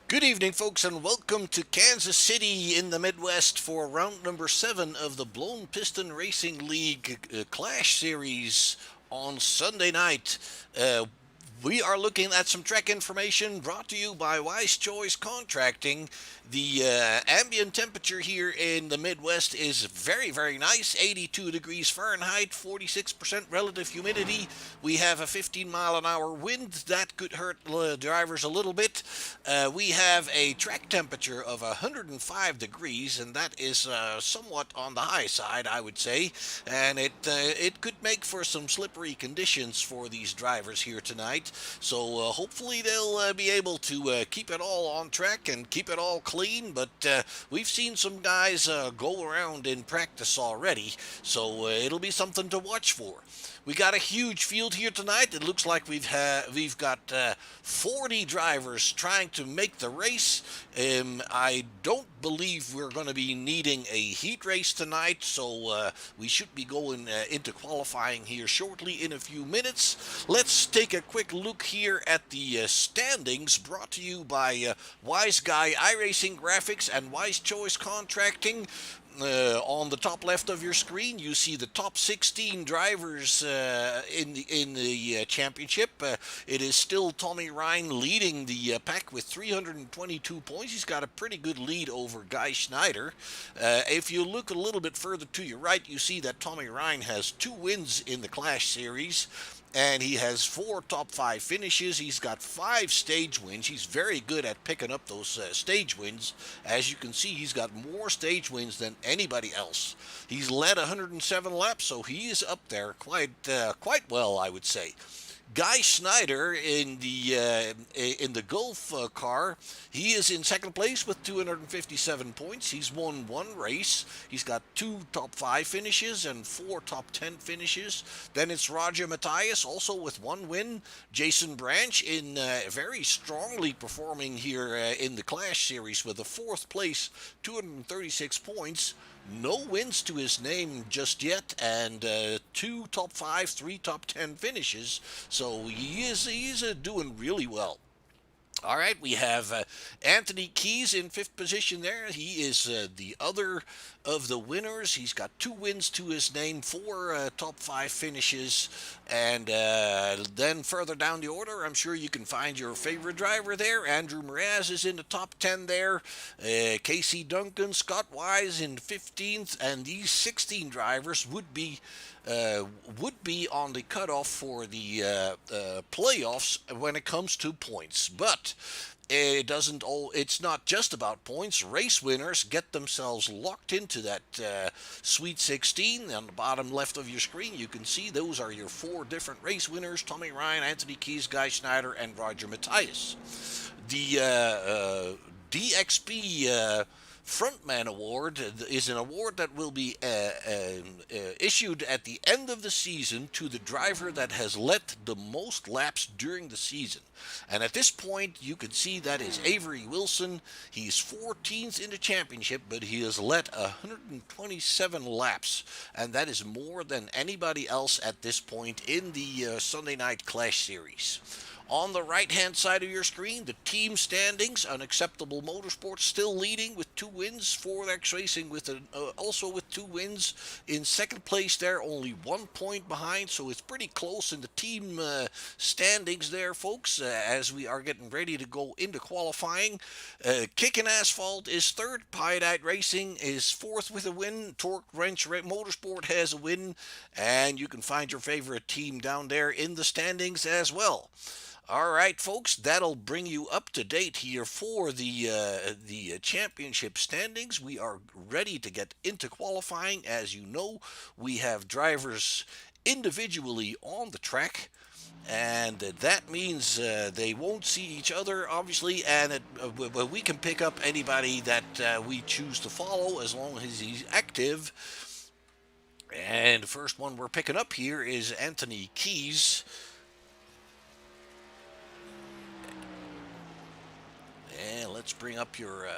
Good evening, folks, and welcome to Kansas City in the Midwest for round number 7 of the Blown Piston Racing League Clash Series on Sunday night. Uh, we are looking at some track information brought to you by Wise Choice Contracting. The ambient temperature here in the Midwest is very, very nice, 82 degrees Fahrenheit, 46% relative humidity. We have a 15-mile-an-hour wind that could hurt drivers a little bit. We have a track temperature of 105 degrees, and that is somewhat on the high side, I would say. And it could make for some slippery conditions for these drivers here tonight. So hopefully they'll be able to keep it all on track and keep it all clean. But we've seen some guys go around in practice already, so it'll be something to watch for. We got a huge field here tonight. It looks like we've got 40 drivers trying to make the race. I don't believe we're going to be needing a heat race tonight, so we should be going into qualifying here shortly in a few minutes. Let's take a quick look here at the standings brought to you by Wise Guy iRacing Graphics and Wise Choice Contracting. On the top left of your screen, you see the top 16 drivers in the championship. It is still Tommy Ryan leading the pack with 322 points. He's got a pretty good lead over Guy Schneider. If you look a little bit further to your right, you see that Tommy Ryan has 2 wins in the Clash Series, and he has 4 top 5 finishes. He's got 5 stage wins. He's very good at picking up those stage wins. As you can see, he's got more stage wins than anybody else. He's led 107 laps, so he is up there quite well, I would say. Guy Schneider in the Gulf car, he is in second place with 257 points. He's won 1 race. He's got 2 top 5 finishes and 4 top 10 finishes. Then it's Roger Matthias, also with 1 win. Jason Branch in very strongly performing here in the Clash Series with a fourth place, 236 points. No wins to his name just yet, and 2 top 5, 3 top 10 finishes. So he's doing really well. All right, we have Anthony Keys in fifth position there. He is the other of the winners. He's got 2 wins to his name, 4 top 5 finishes. And then further down the order, I'm sure you can find your favorite driver there. Andrew Mraz is in the top 10 there. Casey Duncan, Scott Wise in 15th. And these 16 drivers would be on the cutoff for the playoffs when it comes to points. But it's not just about points. Race winners get themselves locked into that Sweet 16. On the bottom left of your screen, you can see those are your 4 different race winners: Tommy Ryan, Anthony Keys, Guy Schneider, and Roger Matthias. The DXP Frontman Award is an award that will be issued at the end of the season to the driver that has led the most laps during the season. And at this point, you can see that is Avery Wilson. He's 14th in the championship, but he has led 127 laps, and that is more than anybody else at this point in the Sunday Night Clash Series. On the right-hand side of your screen, the team standings: Unacceptable Motorsports still leading with 2 wins. Ford X Racing also with 2 wins. In second place there, only 1 point behind, so it's pretty close in the team standings there, folks, as we are getting ready to go into qualifying. Kickin' Asphalt is third. Piedite Racing is fourth with a win. Torque Wrench Motorsport has a win, and you can find your favorite team down there in the standings as well. All right, folks, that'll bring you up to date here for the championship standings. We are ready to get into qualifying. As you know, we have drivers individually on the track, and that means they won't see each other, obviously, and we can pick up anybody that we choose to follow as long as he's active. And the first one we're picking up here is Anthony Keys. And let's bring up your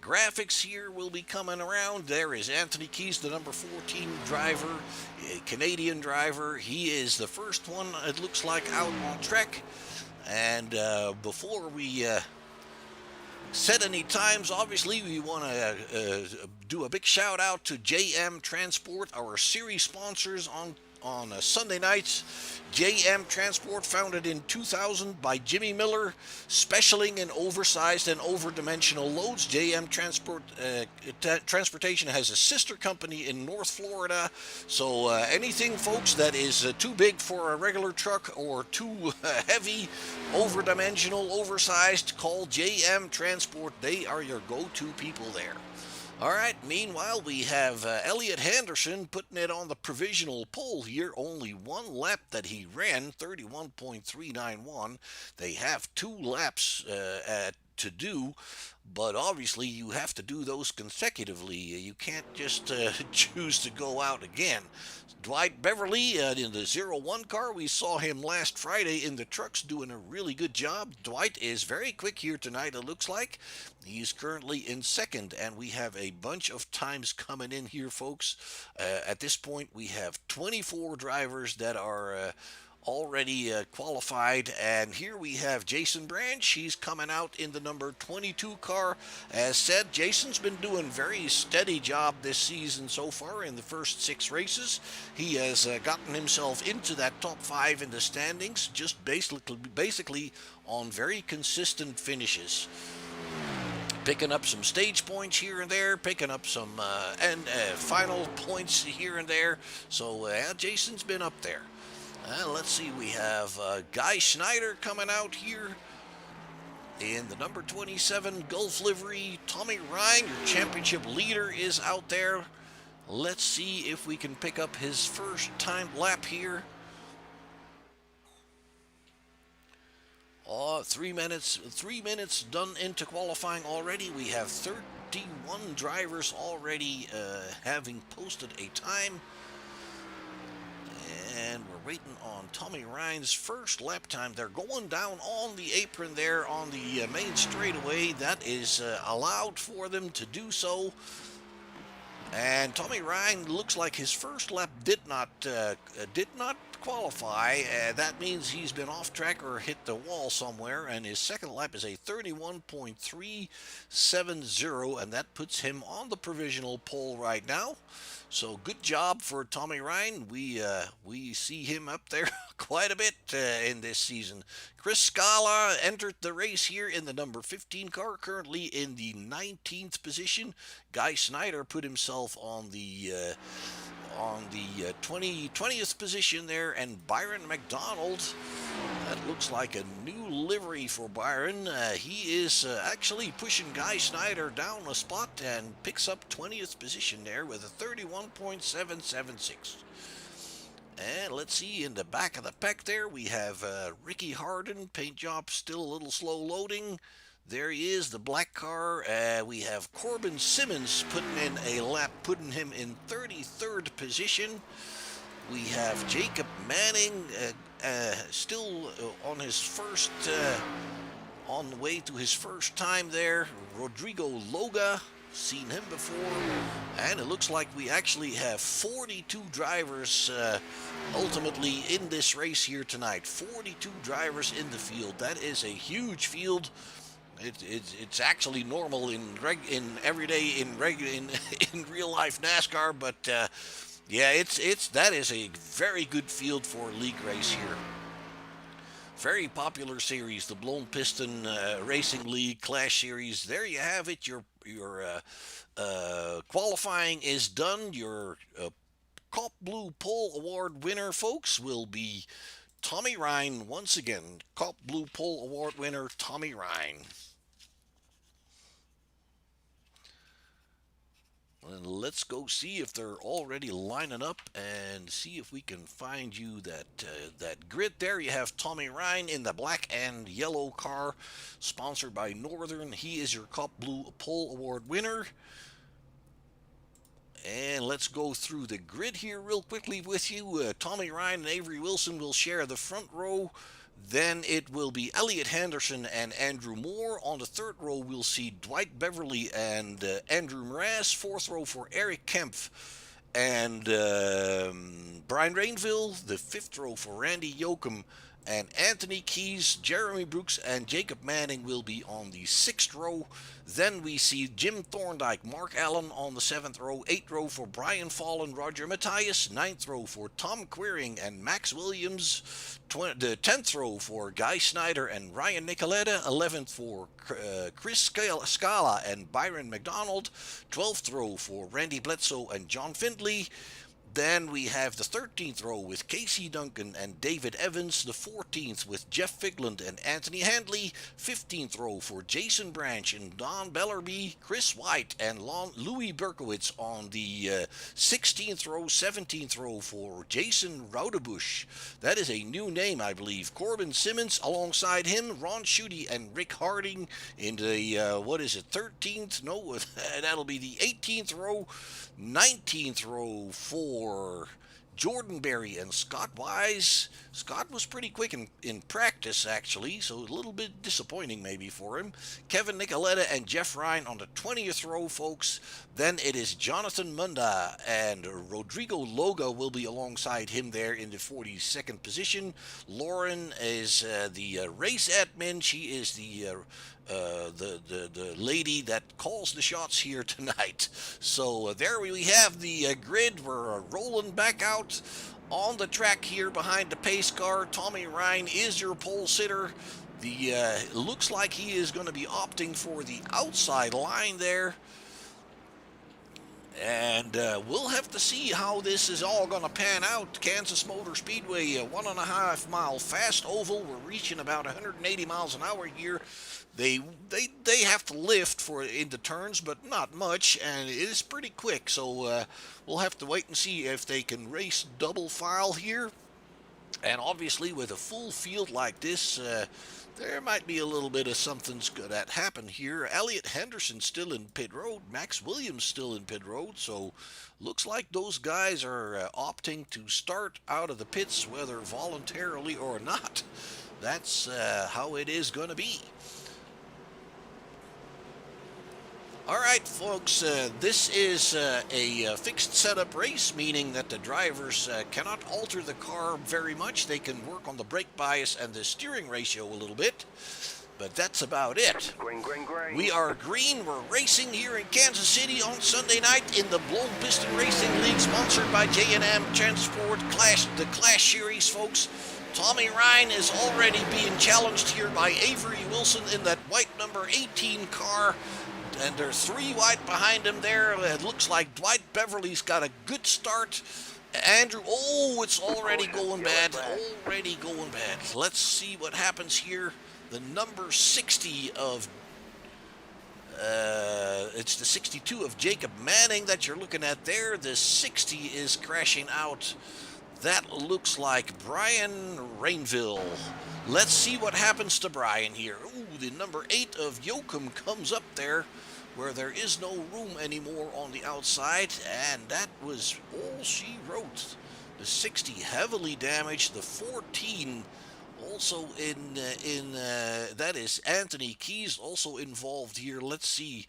graphics here will be coming around. There is Anthony Keys, the number 14 driver, a Canadian driver. He is the first one, it looks like, out on track. And before we set any times, obviously we want to do a big shout out to JM Transport, our series sponsors on Sunday nights. JM Transport, founded in 2000 by Jimmy Miller, specialing in oversized and overdimensional loads. JM Transportation has a sister company in North Florida, so anything, folks, that is too big for a regular truck or too heavy, overdimensional, oversized, call JM Transport. They are your go-to people there. All right, meanwhile, we have Elliot Henderson putting it on the provisional pole here. Only one lap that he ran, 31.391. They have 2 laps to do, but obviously you have to do those consecutively. You can't just choose to go out again. Dwight Beverly in the 01 car, we saw him last Friday in the trucks doing a really good job. Dwight is very quick here tonight, it looks like. He's currently in second, and we have a bunch of times coming in here, folks. At this point, we have 24 drivers that are already qualified, and here we have Jason Branch. He's coming out in the number 22 car. As said, Jason's been doing very steady job this season so far. In the first 6 races, he has gotten himself into that top 5 in the standings, just basically on very consistent finishes, picking up some stage points here and there, picking up some final points here and there. So Jason's been up there. Let's see, we have Guy Schneider coming out here in the number 27 Gulf livery. Tommy Ryan, your championship leader, is out there. Let's see if we can pick up his first time lap here. 3 minutes done into qualifying already. We have 31 drivers already having posted a time. And we're waiting on Tommy Ryan's first lap time. They're going down on the apron there on the main straightaway. That is allowed for them to do so. And Tommy Ryan looks like his first lap did not qualify. That means he's been off track or hit the wall somewhere. And his second lap is a 31.370, and that puts him on the provisional pole right now. So good job for Tommy Ryan. We see him up there quite a bit in this season. Chris Scala entered the race here in the number 15 car, currently in the 19th position. Guy Snyder put himself on the 20th position there, and Byron McDonald, that looks like a new livery for Byron. He is actually pushing Guy Snyder down a spot and picks up 20th position there with a 31.776. And let's see, in the back of the pack there, we have Ricky Harden. Paint job still a little slow loading. There he is, the black car. We have Corbin Simmons putting in a lap, putting him in 33rd position. We have Jacob Manning still on his first, on the way to his first time there. Rodrigo Loga, seen him before. And it looks like we actually have 42 drivers ultimately in this race here tonight. 42 drivers in the field. That is a huge field. It's actually normal in everyday in real life NASCAR, but yeah, that is a very good field for a league race here. Very popular series, the Blown Piston Racing League Clash Series. There you have it. Your qualifying is done. Your Cop Blue Pole Award winner, folks, will be Tommy Ryan once again. Cop Blue Pole Award winner Tommy Ryan. And let's go see if they're already lining up and see if we can find you that grid. There you have Tommy Ryan in the black and yellow car, sponsored by Northern. He is your Cop Blue Pole Award winner. And let's go through the grid here real quickly with you. Tommy Ryan and Avery Wilson will share the front row. Then it will be Elliot Henderson and Andrew Moore. On the third row, we'll see Dwight Beverly and Andrew Mraz. Fourth row for Eric Kempf and Brian Rainville. The fifth row for Randy Yoakum and Anthony Keys. Jeremy Brooks and Jacob Manning will be on the sixth row. Then we see Jim Thorndike, Mark Allen on the seventh row. Eighth row for Brian Fall and Roger Matthias. Ninth row for Tom Queering and Max Williams. The 10th row for Guy Snyder and Ryan Nicoletta. 11th for Chris Scala and Byron McDonald. 12th row for Randy Bledsoe and John Findlay. Then we have the 13th row with Casey Duncan and David Evans. The 14th with Jeff Figland and Anthony Handley. 15th row for Jason Branch and Don Bellerby. Chris White and Louis Berkowitz on the 16th row. 17th row for Jason Raudebusch. That is a new name, I believe. Corbin Simmons alongside him. Ron Schutte and Rick Harding in the, 13th? No, that'll be the 18th row. 19th row for Jordan Berry and Scott Wise. Scott was pretty quick in practice, actually, so a little bit disappointing maybe for him. Kevin Nicoletta and Jeff Ryan on the 20th row, folks. Then it is Jonathan Munda and Rodrigo Loga will be alongside him there in the 42nd position. Lauren is the race admin. She is the lady that calls the shots here tonight. So there we have the grid. We're rolling back out on the track here behind the pace car. Tommy Ryan is your pole sitter. Looks like he is going to be opting for the outside line there. And we'll have to see how this is all going to pan out. Kansas Motor Speedway, a 1.5 mile fast oval. We're reaching about 180 miles an hour here. They have to lift for in the turns, but not much, and it is pretty quick. So we'll have to wait and see if they can race double file here. And obviously, with a full field like this, there might be a little bit of something's good that happen here. Elliot Henderson still in pit road. Max Williams still in pit road. So looks like those guys are opting to start out of the pits, whether voluntarily or not. That's how it is going to be. All right, folks, this is a fixed setup race, meaning that the drivers cannot alter the car very much. They can work on the brake bias and the steering ratio a little bit, but that's about it. Green, green, green. We are green. We're racing here in Kansas City on Sunday night in the Blown Piston Racing League, sponsored by J&M Transport the Clash Series, folks. Tommy Ryan is already being challenged here by Avery Wilson in that white number 18 car. And there's three white behind him there. It looks like Dwight Beverly's got a good start. Andrew, it's already going bad. Already going bad. Let's see what happens here. The number 60 of, it's the 62 of Jacob Manning that you're looking at there. The 60 is crashing out. That looks like Brian Rainville. Let's see what happens to Brian here. The number 8 of Yoakum comes up there where there is no room anymore on the outside, and that was all she wrote. The 60 heavily damaged. The 14 also that is Anthony Keys also involved here. Let's see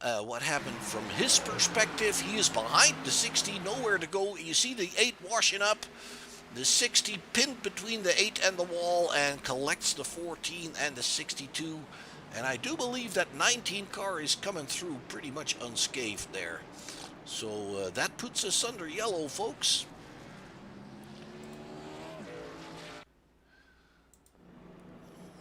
what happened from his perspective. He is behind the 60, nowhere to go. You see the 8 washing up. The 60 pinned between the 8 and the wall and collects the 14 and the 62. And I do believe that 19 car is coming through pretty much unscathed there. So that puts us under yellow, folks.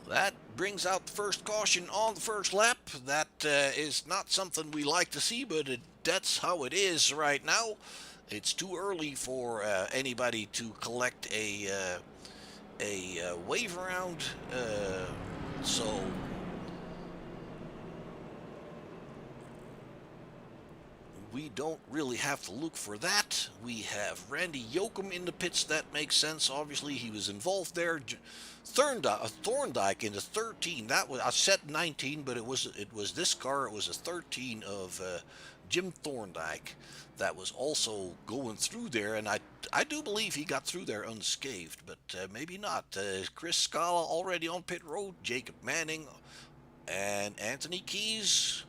That brings out the first caution on the first lap. That is not something we like to see, but that's how it is right now. It's too early for anybody to collect a wave around, so we don't really have to look for that. We have Randy Yoakum in the pits. That makes sense. Obviously, he was involved there. Thorndike in the 13. That was, I said 19, but it was this car. It was a 13 of Jim Thorndike that was also going through there, and I do believe he got through there unscathed, but maybe not. Chris Scala already on pit road, Jacob Manning, and Anthony Keys.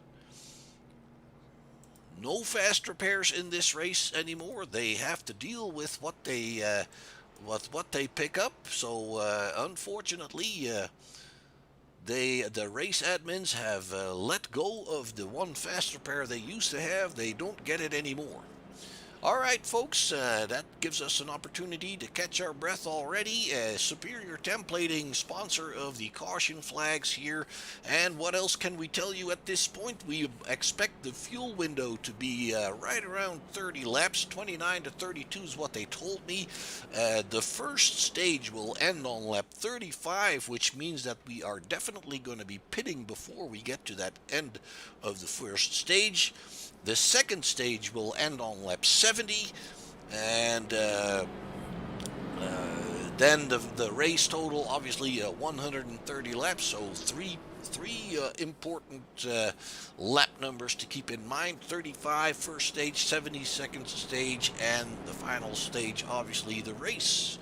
No fast repairs in this race anymore. They have to deal with what they pick up. So unfortunately, the race admins have let go of the one fast repair they used to have. They don't get it anymore. All right, folks, that gives us an opportunity to catch our breath already. Superior Templating, sponsor of the caution flags here. And what else can we tell you at this point? We expect the fuel window to be right around 30 laps. 29 to 32 is what they told me. The first stage will end on lap 35, which means that we are definitely going to be pitting before we get to that end of the first stage. The second stage will end on lap 70, and then the race total, obviously 130 laps, so three important lap numbers to keep in mind. 35 first stage, 70 second stage, and the final stage, obviously the race.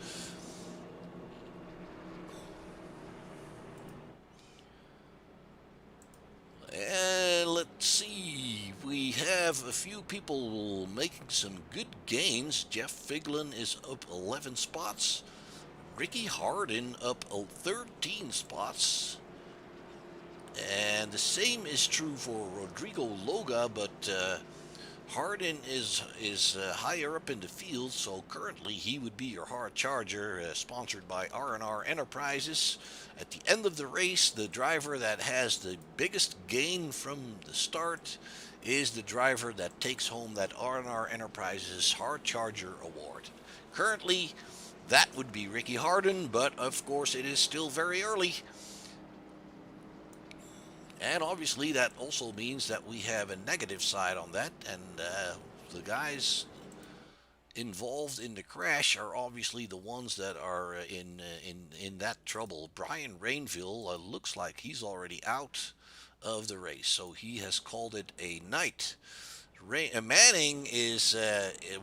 And let's see, we have a few people making some good gains. Jeff Figlin is up 11 spots. Ricky Hardin up 13 spots. And the same is true for Rodrigo Loga, but Hardin is higher up in the field, so currently he would be your hard charger, sponsored by R&R Enterprises. At the end of the race, the driver that has the biggest gain from the start is the driver that takes home that R&R Enterprises Hard Charger Award. Currently, that would be Ricky Hardin, but of course it is still very early. And obviously that also means that we have a negative side on that, and the guys involved in the crash are obviously the ones that are in that trouble. Brian Rainville looks like he's already out of the race, so he has called it a night. Manning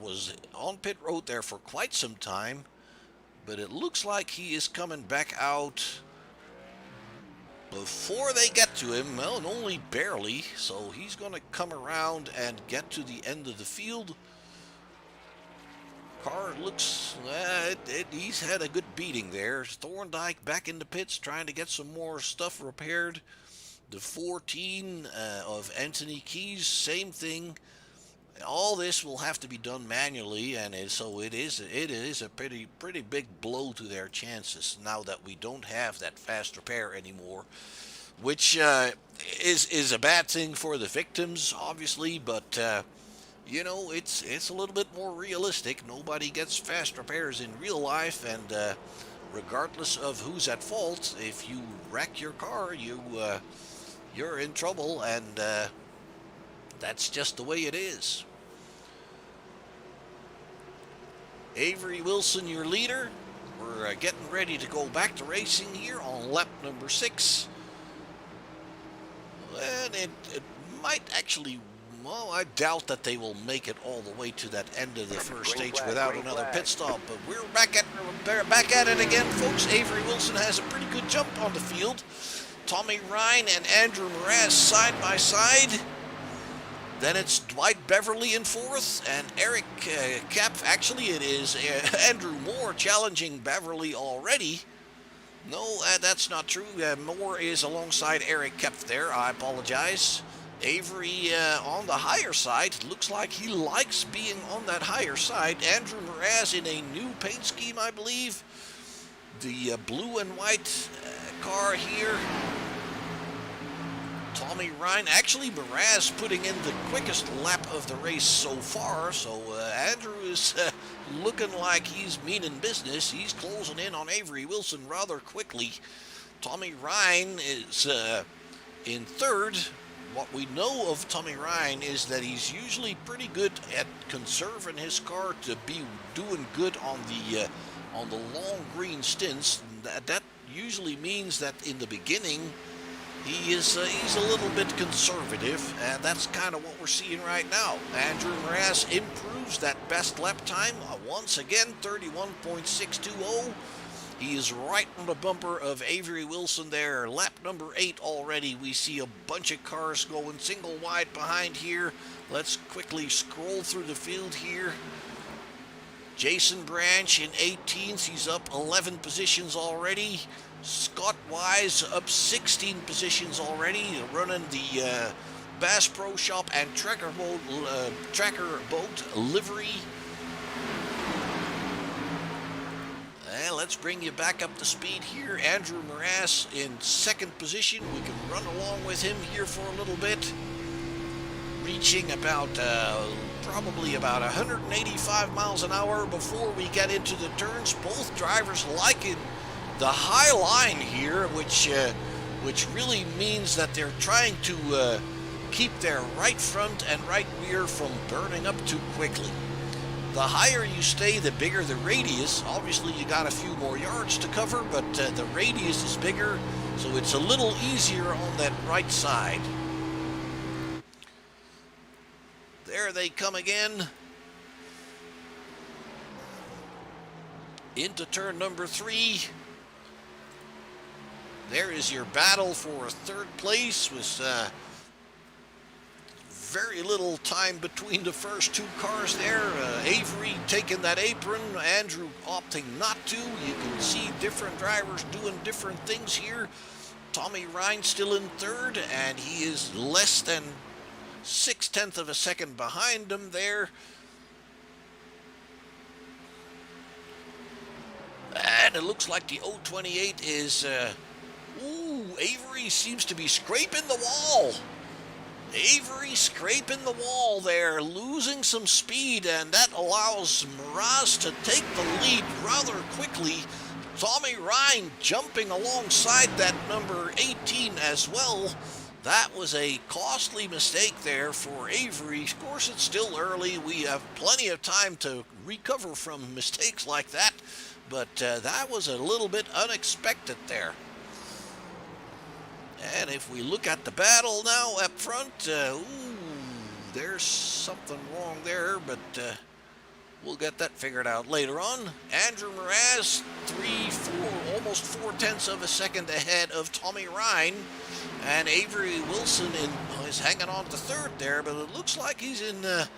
was on pit road there for quite some time, but it looks like he is coming back out before they get to him. Well, and only barely, so he's going to come around and get to the end of the field. Car looks, he's had a good beating there. Thorndike back in the pits trying to get some more stuff repaired. The 14 of Anthony Keys, same thing. All this will have to be done manually, and so it is a pretty big blow to their chances now that we don't have that fast repair anymore, which is a bad thing for the victims, obviously, but you know, it's a little bit more realistic. Nobody gets fast repairs in real life, and regardless of who's at fault, if you wreck your car, you're in trouble, and that's just the way it is. Avery Wilson, your leader. We're getting ready to go back to racing here on lap number 6. And it might actually, well, I doubt that they will make it all the way to that end of the first stage without another pit stop. But we're back at it again, folks. Avery Wilson has a pretty good jump on the field. Tommy Ryan and Andrew Mraz side by side. Then it's Dwight Beverly in 4th, and Eric Kepf. Actually, it is Andrew Moore challenging Beverly already. No, that's not true. Moore is alongside Eric Kepf there. I apologize. Avery on the higher side. Looks like he likes being on that higher side. Andrew Mraz in a new paint scheme, I believe. The blue and white car here. Tommy Ryan, actually Mraz putting in the quickest lap of the race so far, so Andrew is looking like he's meaning business. He's closing in on Avery Wilson rather quickly. Tommy Ryan is in 3rd. What we know of Tommy Ryan is that he's usually pretty good at conserving his car to be doing good on the long green stints. That usually means that in the beginning He's a little bit conservative, and that's kind of what we're seeing right now. Andrew Mraz improves that best lap time once again, 31.620. He is right on the bumper of Avery Wilson there. Lap number 8 already. We see a bunch of cars going single wide behind here. Let's quickly scroll through the field here. Jason Branch in 18th. He's up 11 positions already. Scott Wise up 16 positions already, running the Bass Pro Shop and Tracker Boat livery. And let's bring you back up to speed here. Andrew Mraz in 2nd position. We can run along with him here for a little bit. Reaching about probably about 185 miles an hour before we get into the turns. Both drivers liking the high line here, which really means that they're trying to keep their right front and right rear from burning up too quickly. The higher you stay, the bigger the radius. Obviously, you got a few more yards to cover, but the radius is bigger, so it's a little easier on that right side. There they come again. Into turn number 3. There is your battle for 3rd place with very little time between the first 2 cars there. Avery taking that apron, Andrew opting not to. You can see different drivers doing different things here. Tommy Ryan still in 3rd, and he is less than 0.6 of a second behind him there. And it looks like the 028 is... Avery seems to be scraping the wall. Avery scraping the wall there, losing some speed, and that allows Mraz to take the lead rather quickly. Tommy Ryan jumping alongside that number 18 as well. That was a costly mistake there for Avery. Of course, it's still early. We have plenty of time to recover from mistakes like that, but that was a little bit unexpected there. And if we look at the battle now up front, there's something wrong there, but we'll get that figured out later on. Andrew Mraz, almost 0.4 of a second ahead of Tommy Ryan, and Avery Wilson is hanging on to 3rd there, but it looks like he's in a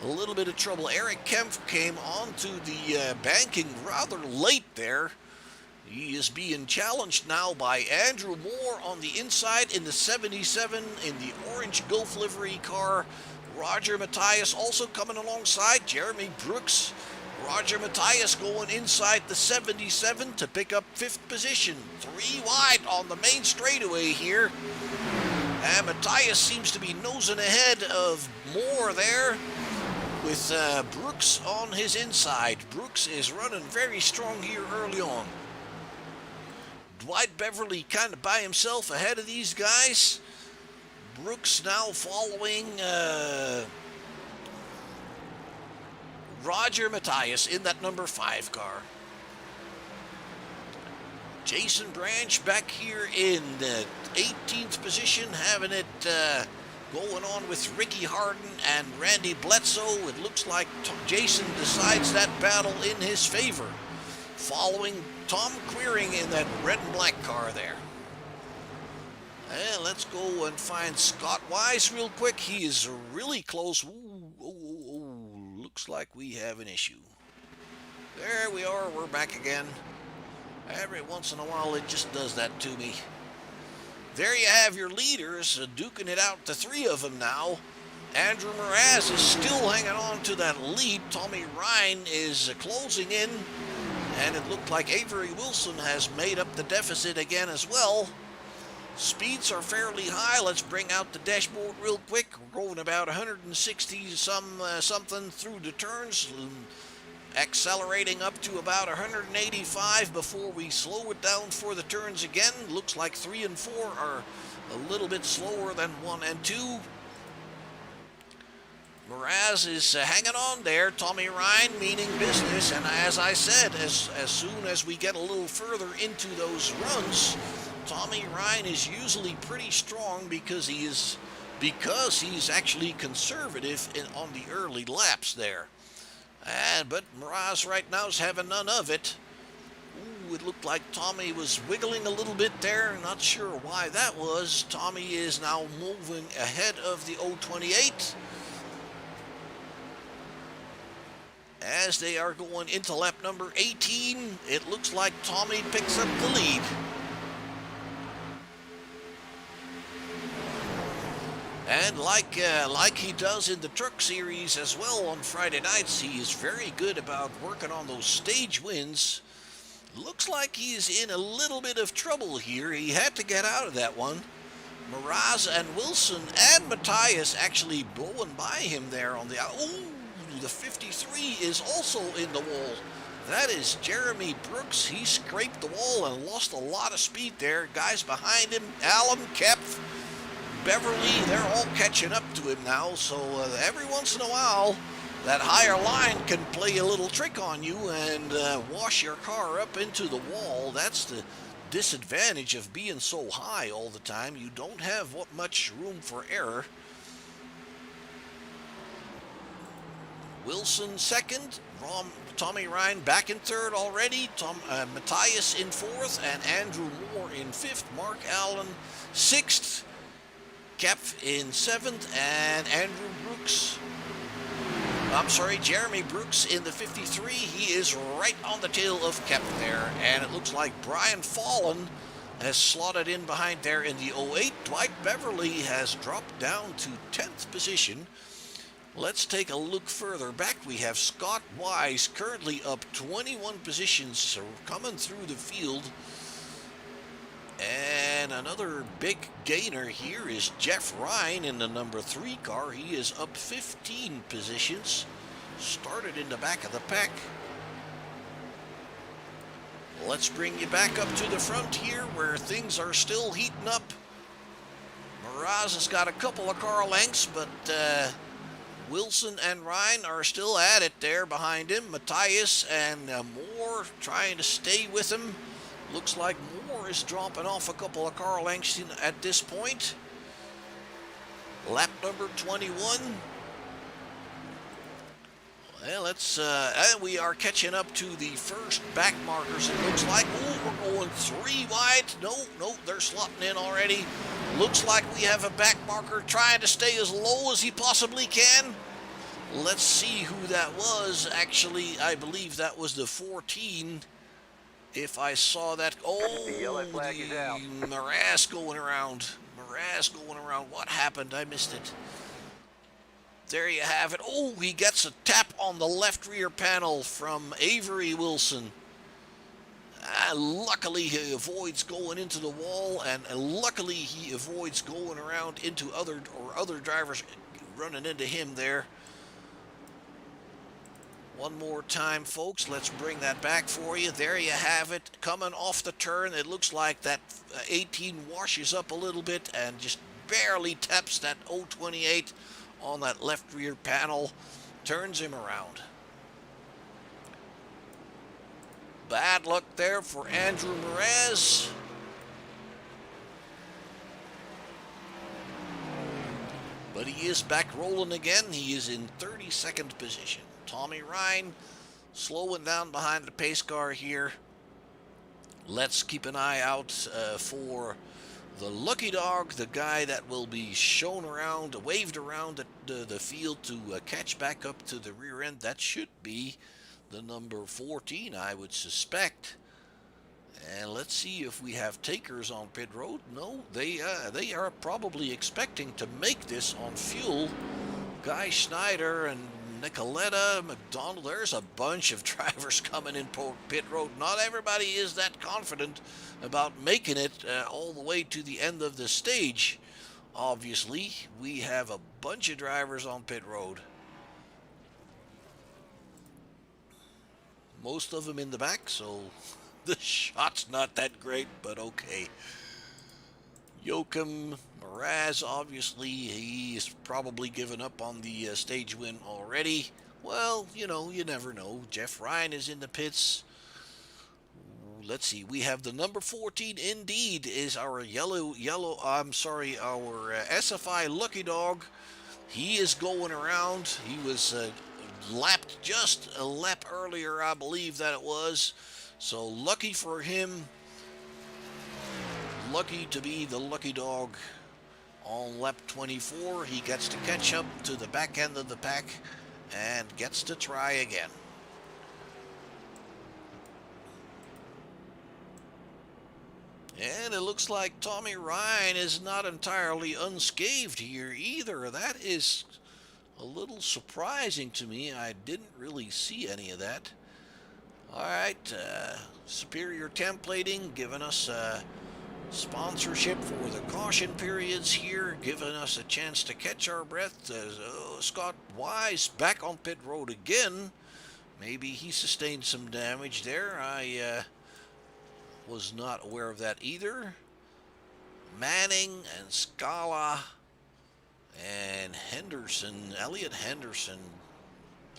little bit of trouble. Eric Kempf came onto the banking rather late there. He is being challenged now by Andrew Moore on the inside in the 77 in the orange Gulf livery car. Roger Matthias also coming alongside. Jeremy Brooks. Roger Matthias going inside the 77 to pick up 5th position. 3 wide on the main straightaway here. And Matthias seems to be nosing ahead of Moore there with Brooks on his inside. Brooks is running very strong here early on. Dwight Beverly kind of by himself ahead of these guys. Brooks now following Roger Matthias in that number 5 car. Jason Branch back here in the 18th position, having it going on with Ricky Harden and Randy Bledsoe. It looks like Jason decides that battle in his favor, following Tom Queering in that red and black car there. And let's go and find Scott Wise real quick. He is really close. Looks like we have an issue. There we are. We're back again. Every once in a while it just does that to me. There you have your leaders duking it out, the 3 of them now. Andrew Mraz is still hanging on to that lead. Tommy Ryan is closing in. And it looked like Avery Wilson has made up the deficit again as well. Speeds are fairly high. Let's bring out the dashboard real quick. We're going about 160 something through the turns, accelerating up to about 185 before we slow it down for the turns again. Looks like 3 and 4 are a little bit slower than 1 and 2. Mraz is hanging on there. Tommy Ryan meaning business, and as I said, as soon as we get a little further into those runs, Tommy Ryan is usually pretty strong because he's actually conservative on the early laps there. But Mraz right now is having none of it. Ooh, it looked like Tommy was wiggling a little bit there. Not sure why that was. Tommy is now moving ahead of the 028. As they are going into lap number 18, it looks like Tommy picks up the lead. And like he does in the truck series as well on Friday nights, he is very good about working on those stage wins. Looks like he's in a little bit of trouble here. He had to get out of that one. Mraz and Wilson and Matthias actually blowing by him there on the... Oh, the 53 is also in the wall. That is Jeremy Brooks. He scraped the wall and lost a lot of speed there. Guys behind him, Allen, Kepf, Beverly, they're all catching up to him now. So every once in a while, that higher line can play a little trick on you and wash your car up into the wall. That's the disadvantage of being so high all the time. You don't have much room for error. Wilson second, Tommy Ryan back in third already, Matthias in fourth, and Andrew Moore in fifth, Mark Allen sixth, Kepf in seventh, and Jeremy Brooks in the 53. He is right on the tail of Kepf there, and it looks like Brian Fallon has slotted in behind there in the 08. Dwight Beverly has dropped down to 10th position. Let's take a look further back. We have Scott Wise currently up 21 positions, so coming through the field. And another big gainer here is Jeff Ryan in the number 3 car. He is up 15 positions, started in the back of the pack. Let's bring you back up to the front here where things are still heating up. Mraz has got a couple of car lengths, but Wilson and Ryan are still at it there behind him. Matthias and Moore trying to stay with him. Looks like Moore is dropping off a couple of car lengths at this point. Lap number 21. Well, and we are catching up to the first back markers. It looks like, we're going 3 wide. No, they're slotting in already. Looks like we have a back marker trying to stay as low as he possibly can. Let's see who that was. Actually, I believe that was the 14. If I saw that. Oh, the yellow flag is out. Mraz going around. What happened? I missed it. There you have it. Oh, he gets a tap on the left rear panel from Avery Wilson. Luckily, he avoids going into the wall, and luckily he avoids going around into other drivers running into him there. One more time, folks. Let's bring that back for you. There you have it. Coming off the turn, it looks like that 18 washes up a little bit and just barely taps that 028 on that left rear panel. Turns him around. Bad luck there for Andrew Mraz. But he is back rolling again. He is in 32nd position. Tommy Ryan slowing down behind the pace car here. Let's keep an eye out for the lucky dog, the guy that will be shown around, waved around the field to catch back up to the rear end. That should be the number 14, I would suspect. And let's see if we have takers on pit road. No, they are probably expecting to make this on fuel. Guy Schneider and Nicoletta, McDonald, there's a bunch of drivers coming in pit road. Not everybody is that confident about making it all the way to the end of the stage. Obviously, we have a bunch of drivers on pit road. Most of them in the back, so the shot's not that great, but okay. Joachim Mraz, obviously, he's probably given up on the stage win already. Well, you know, you never know. Jeff Ryan is in the pits. let's see. We have the number 14 indeed is our our SFI Lucky Dog. He is going around. He was lapped just a lap earlier, I believe that it was. So lucky for him. Lucky to be the lucky dog on lap 24. He gets to catch up to the back end of the pack and gets to try again. And it looks like Tommy Ryan is not entirely unscathed here either. That is a little surprising to me. I didn't really see any of that. All right, Superior Templating giving us sponsorship for the caution periods here, giving us a chance to catch our breath. Scott Wise back on pit road again. Maybe he sustained some damage there. I was not aware of that either. Manning and Scala and Henderson, Elliot Henderson,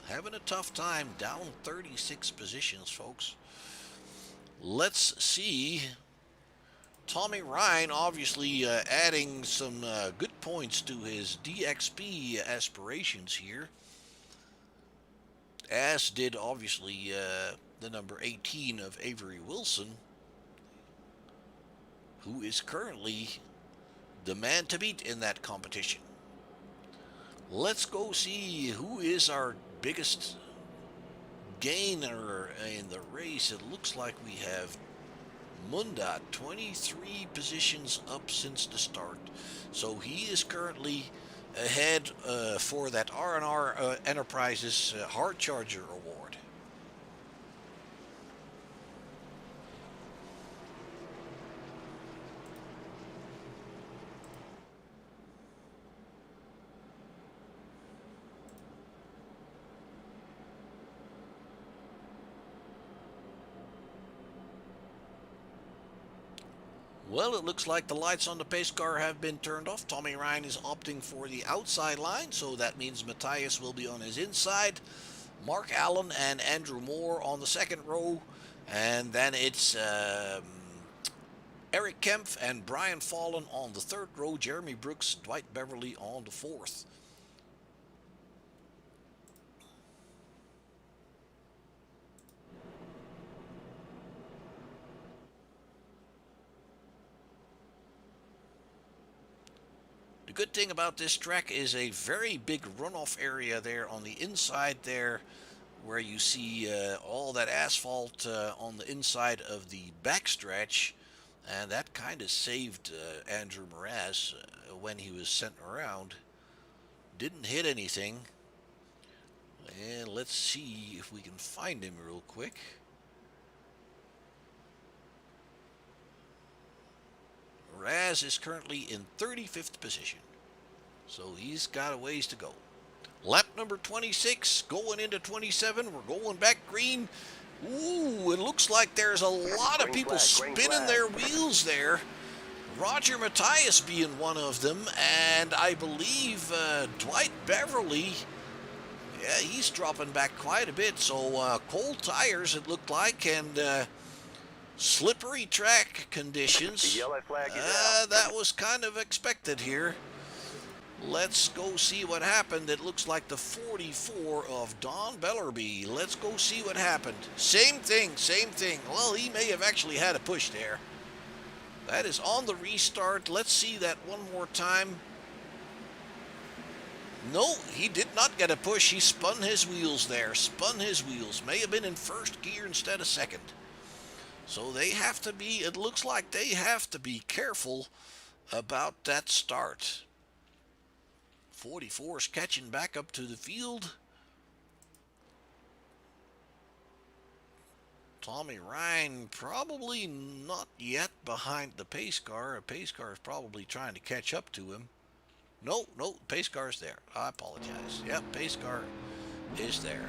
having a tough time, down 36 positions, folks. Let's see. Tommy Ryan obviously adding some good points to his DXP aspirations here, as did obviously the number 18 of Avery Wilson, who is currently the man to beat in that competition. Let's go see who is our biggest gainer in the race. It looks like we have Munda, 23 positions up since the start. So he is currently ahead for that R&R Enterprises Hard Charger Award. Well, it looks like the lights on the pace car have been turned off. Tommy Ryan is opting for the outside line, so that means Matthias will be on his inside. Mark Allen and Andrew Moore on the second row. And then it's Eric Kempf and Brian Fallon on the third row. Jeremy Brooks, Dwight Beverly on the fourth. The good thing about this track is a very big runoff area there on the inside there, where you see all that asphalt on the inside of the backstretch, and that kind of saved Andrew Mraz when he was sent around. Didn't hit anything, and let's see if we can find him real quick. Raz is currently in 35th position, so he's got a ways to go. Lap number 26, going into 27. We're going back green. Ooh, it looks like there's a lot of people spinning their wheels there. Roger Matthias being one of them, and I believe Dwight Beverly, yeah, he's dropping back quite a bit. So cold tires, it looked like, and slippery track conditions. The yellow flag is out. That was kind of expected here. Let's go see what happened. It looks like the 44 of Don Bellerby. Let's go see what happened. Same thing, same thing. Well, he may have actually had a push there. That is on the restart. Let's see that one more time. No, he did not get a push. He spun his wheels there. Spun his wheels. May have been in first gear instead of second. So they have to be, it looks like they have to be careful about that start. 44 is catching back up to the field. Tommy Ryan probably not yet behind the pace car. A pace car is probably trying to catch up to him. No, pace car's there. I apologize. Yep, pace car is there.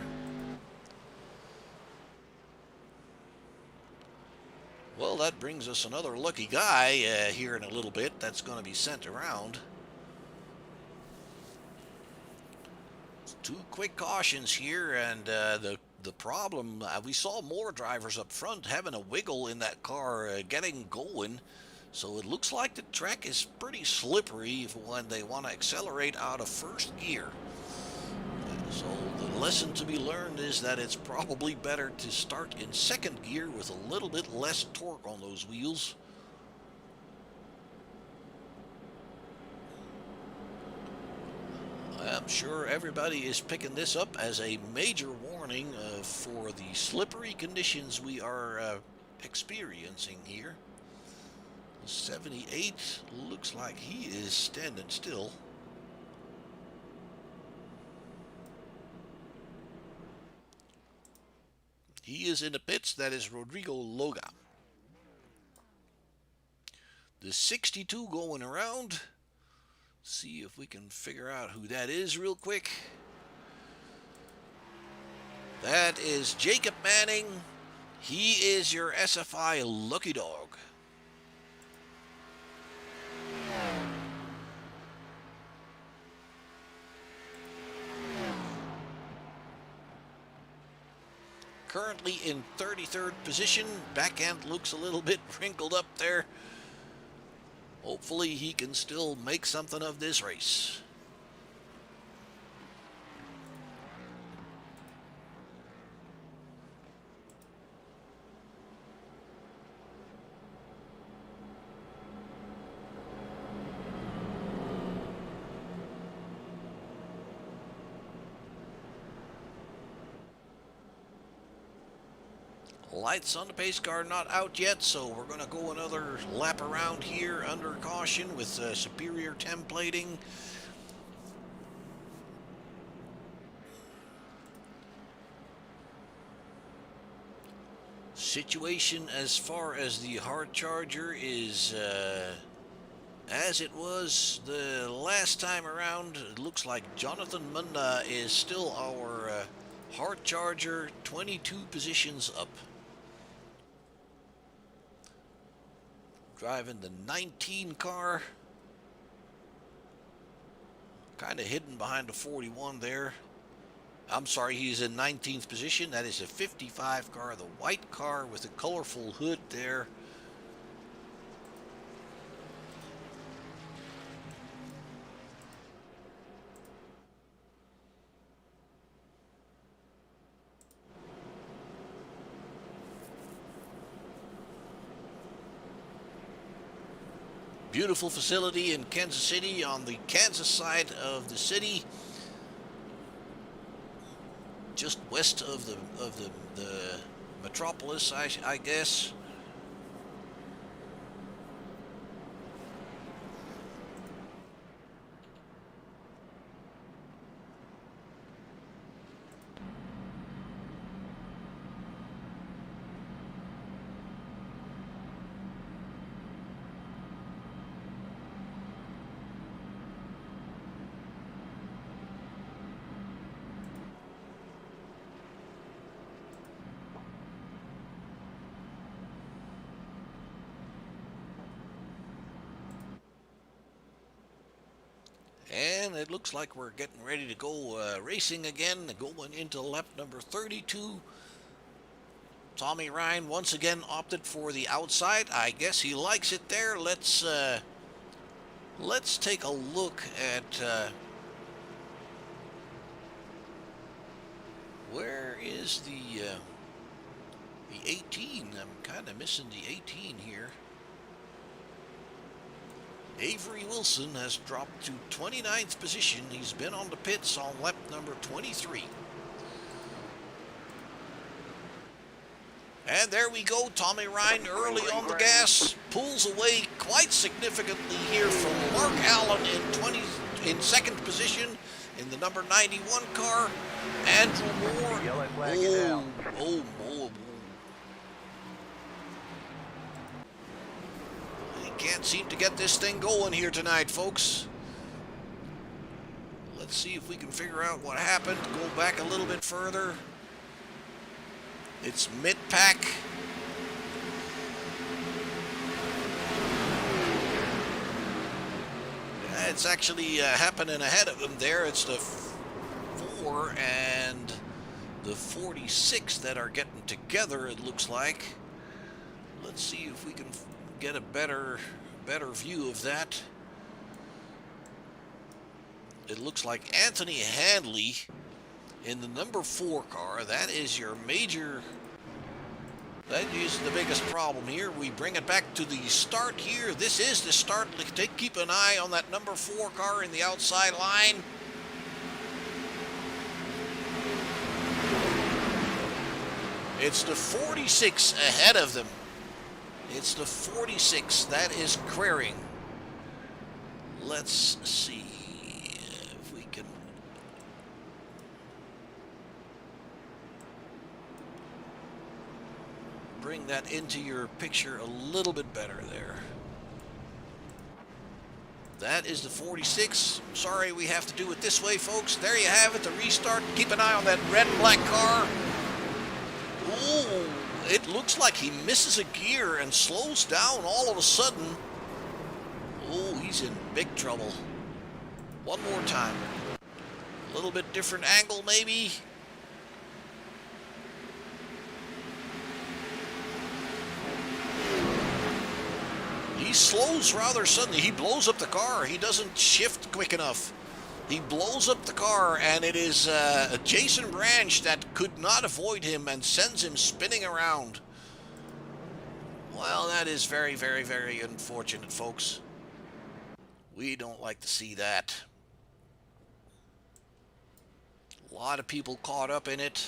Well, that brings us another lucky guy here in a little bit that's going to be sent around. Two quick cautions here, and the the problem, we saw more drivers up front having a wiggle in that car, getting going. So it looks like the track is pretty slippery when they want to accelerate out of first gear. So the lesson to be learned is that it's probably better to start in second gear with a little bit less torque on those wheels. I'm sure everybody is picking this up as a major warning for the slippery conditions we are experiencing here. 78 looks like he is standing still. He is in the pits. That is Rodrigo Loga. The 62 going around. See if we can figure out who that is real quick. That is Jacob Manning. He is your SFI lucky dog. Currently in 33rd position. Back end looks a little bit wrinkled up there. Hopefully he can still make something of this race. Lights on the pace car not out yet, so we're going to go another lap around here under caution with superior templating. Situation as far as the hard charger is as it was the last time around. It looks like Jonathan Munda is still our hard charger, 22 positions up. Driving the 19 car. Kind of hidden behind the 41 there. I'm sorry, he's in 19th position. That is a 55 car, the white car with a colorful hood there. Beautiful facility in Kansas City on the Kansas side of the city, just west of the metropolis, I guess. And it looks like we're getting ready to go racing again, going into lap number 32. Tommy Ryan once again opted for the outside. I guess he likes it there. Let's take a look at where is the 18. I'm kind of missing the 18 here. Avery Wilson has dropped to 29th position. He's been on the pits on lap number 23. And there we go. Tommy Ryan early on the gas, pulls away quite significantly here from Mark Allen in second position in the number 91 car. Andrew Moore. Oh, can't seem to get this thing going here tonight, folks. Let's see if we can figure out what happened. Go back a little bit further. It's mid-pack. It's actually happening ahead of him there. It's the 4, and the 46 that are getting together, it looks like. Let's see if we can get a better view of that. It looks like Anthony Handley in the number 4 car. That is your major... That is the biggest problem here. We bring it back to the start here. This is the start. Keep an eye on that number 4 car in the outside line. It's the 46 ahead of them. It's the 46 that is querying. Let's see if we can... bring that into your picture a little bit better there. That is the 46. Sorry, we have to do it this way, folks. There you have it, the restart. Keep an eye on that red and black car. Ooh, it looks like he misses a gear and slows down all of a sudden. Oh, he's in big trouble. One more time. A little bit different angle, maybe. He slows rather suddenly. He blows up the car. He doesn't shift quick enough. He blows up the car, and it is a Jason Branch that could not avoid him and sends him spinning around. Well, that is very, very, very unfortunate, folks. We don't like to see that. A lot of people caught up in it.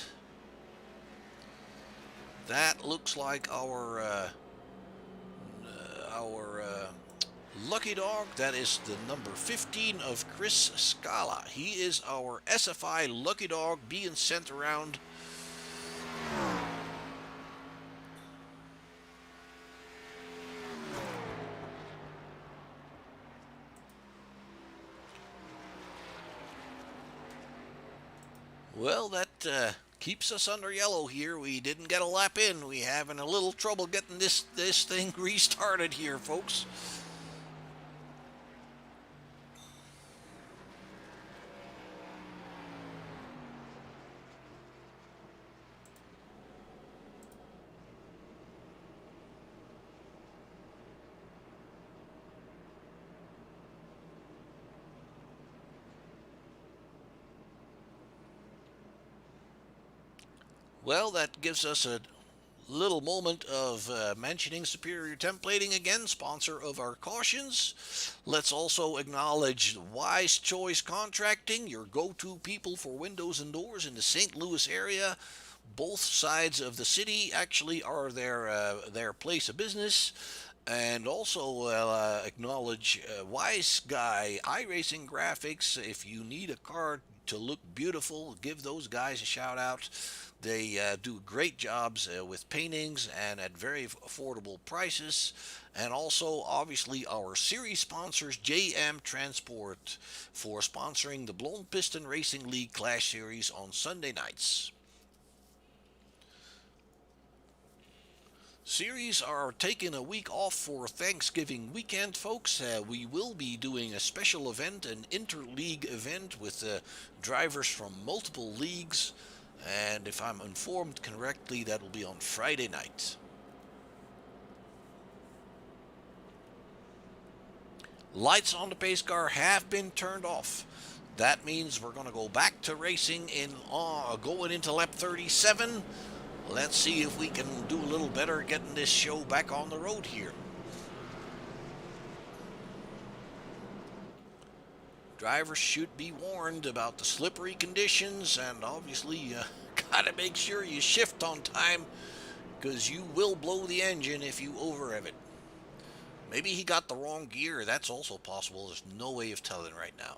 That looks like our lucky dog. That is the number 15 of Chris Scala. He is our SFI lucky dog being sent around. Well, that keeps us under yellow here. We didn't get a lap in. We having a little trouble getting this thing restarted here, folks. Well, that gives us a little moment of mentioning Superior Templating again, sponsor of our cautions. Let's also acknowledge Wise Choice Contracting, your go-to people for windows and doors in the St. Louis area. Both sides of the city actually are their place of business. And also acknowledge Wise Guy iRacing Graphics. If you need a car to look beautiful, give those guys a shout out. They do great jobs with paintings and at very affordable prices. And also, obviously, our series sponsors, JM Transport, for sponsoring the Blown Piston Racing League Clash Series on Sunday nights. Series are taking a week off for Thanksgiving weekend, folks. We will be doing a special event, an inter-league event with drivers from multiple leagues. And if I'm informed correctly, that will be on Friday night. Lights on the pace car have been turned off. That means we're going to go back to racing in going into lap 37. Let's see if we can do a little better getting this show back on the road here. Drivers should be warned about the slippery conditions, and obviously you gotta make sure you shift on time, because you will blow the engine if you over-rev it. Maybe he got the wrong gear. That's also possible. There's no way of telling right now.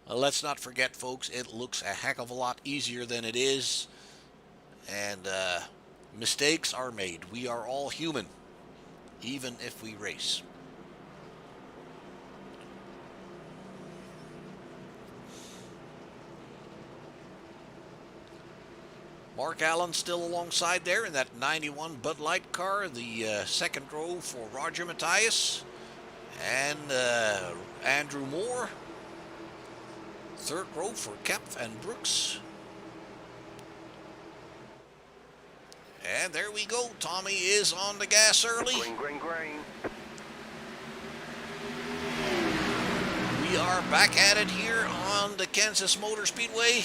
Let's not forget, folks, it looks a heck of a lot easier than it is, and mistakes are made. We are all human, even if we race. Mark Allen still alongside there in that 91 Bud Light car, the second row for Roger Matthias and Andrew Moore. Third row for Kepf and Brooks. And there we go. Tommy is on the gas early. Green, green, green. We are back at it here on the Kansas Motor Speedway.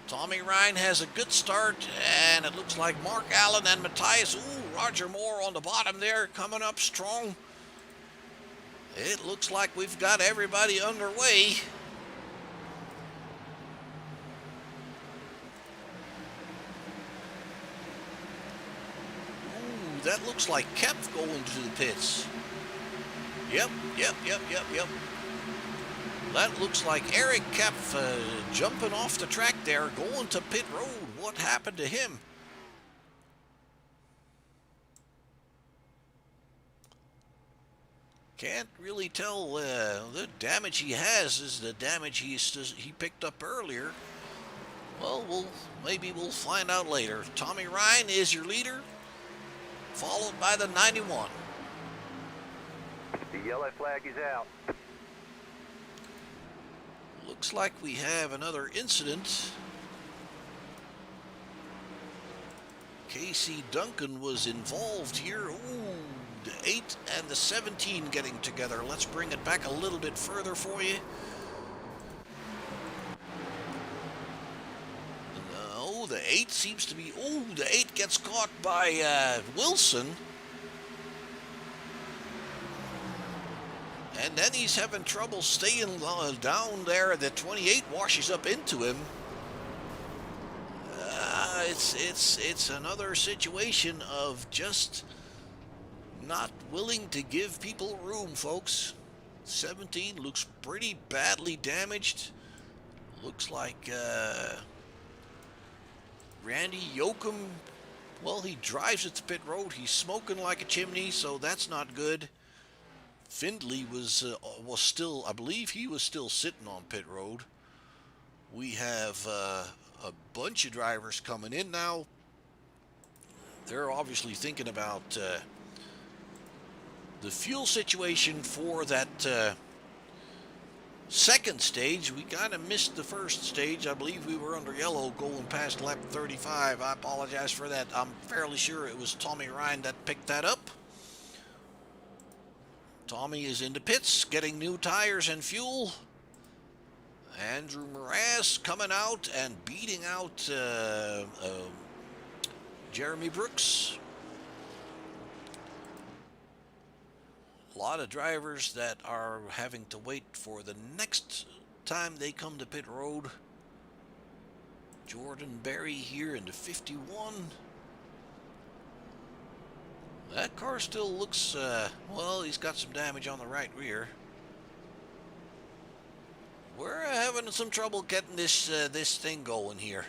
Tommy Ryan has a good start, and it looks like Mark Allen and Matthias. Ooh, Roger Moore on the bottom there, coming up strong. It looks like we've got everybody underway. Ooh, that looks like Kepf going to the pits. Yep. That looks like Eric Kepf jumping off the track there, going to pit road. What happened to him? Can't really tell. The damage he has is the damage he picked up earlier. Well, maybe we'll find out later. Tommy Ryan is your leader, followed by the 91. The yellow flag is out. Looks like we have another incident. Casey Duncan was involved here. Ooh, the 8 and the 17 getting together. Let's bring it back a little bit further for you. No, the 8 seems to be... Oh, the 8 gets caught by Wilson. And then he's having trouble staying down there. The 28 washes up into him. It's another situation of just not willing to give people room, folks. 17 looks pretty badly damaged. Looks like Randy Yoakum, well, he drives at the pit road. He's smoking like a chimney, so that's not good. Findlay was still, I believe he was still sitting on pit road. We have a bunch of drivers coming in now. They're obviously thinking about the fuel situation for that second stage. We kind of missed the first stage. I believe we were under yellow going past lap 35. I apologize for that. I'm fairly sure it was Tommy Ryan that picked that up. Tommy is in the pits, getting new tires and fuel. Andrew Mraz coming out and beating out Jeremy Brooks. A lot of drivers that are having to wait for the next time they come to pit road. Jordan Berry here in the 51. That car still looks, well, he's got some damage on the right rear. We're having some trouble getting this thing going here.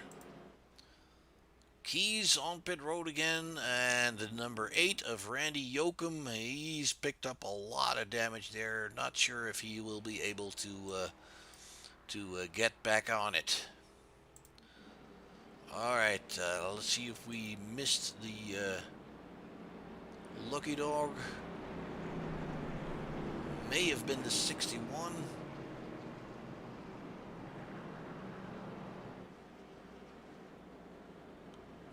Keys on pit road again, and the number 8 of Randy Yoakum. He's picked up a lot of damage there. Not sure if he will be able to get back on it. All right, let's see if we missed the lucky dog. May have been the 61.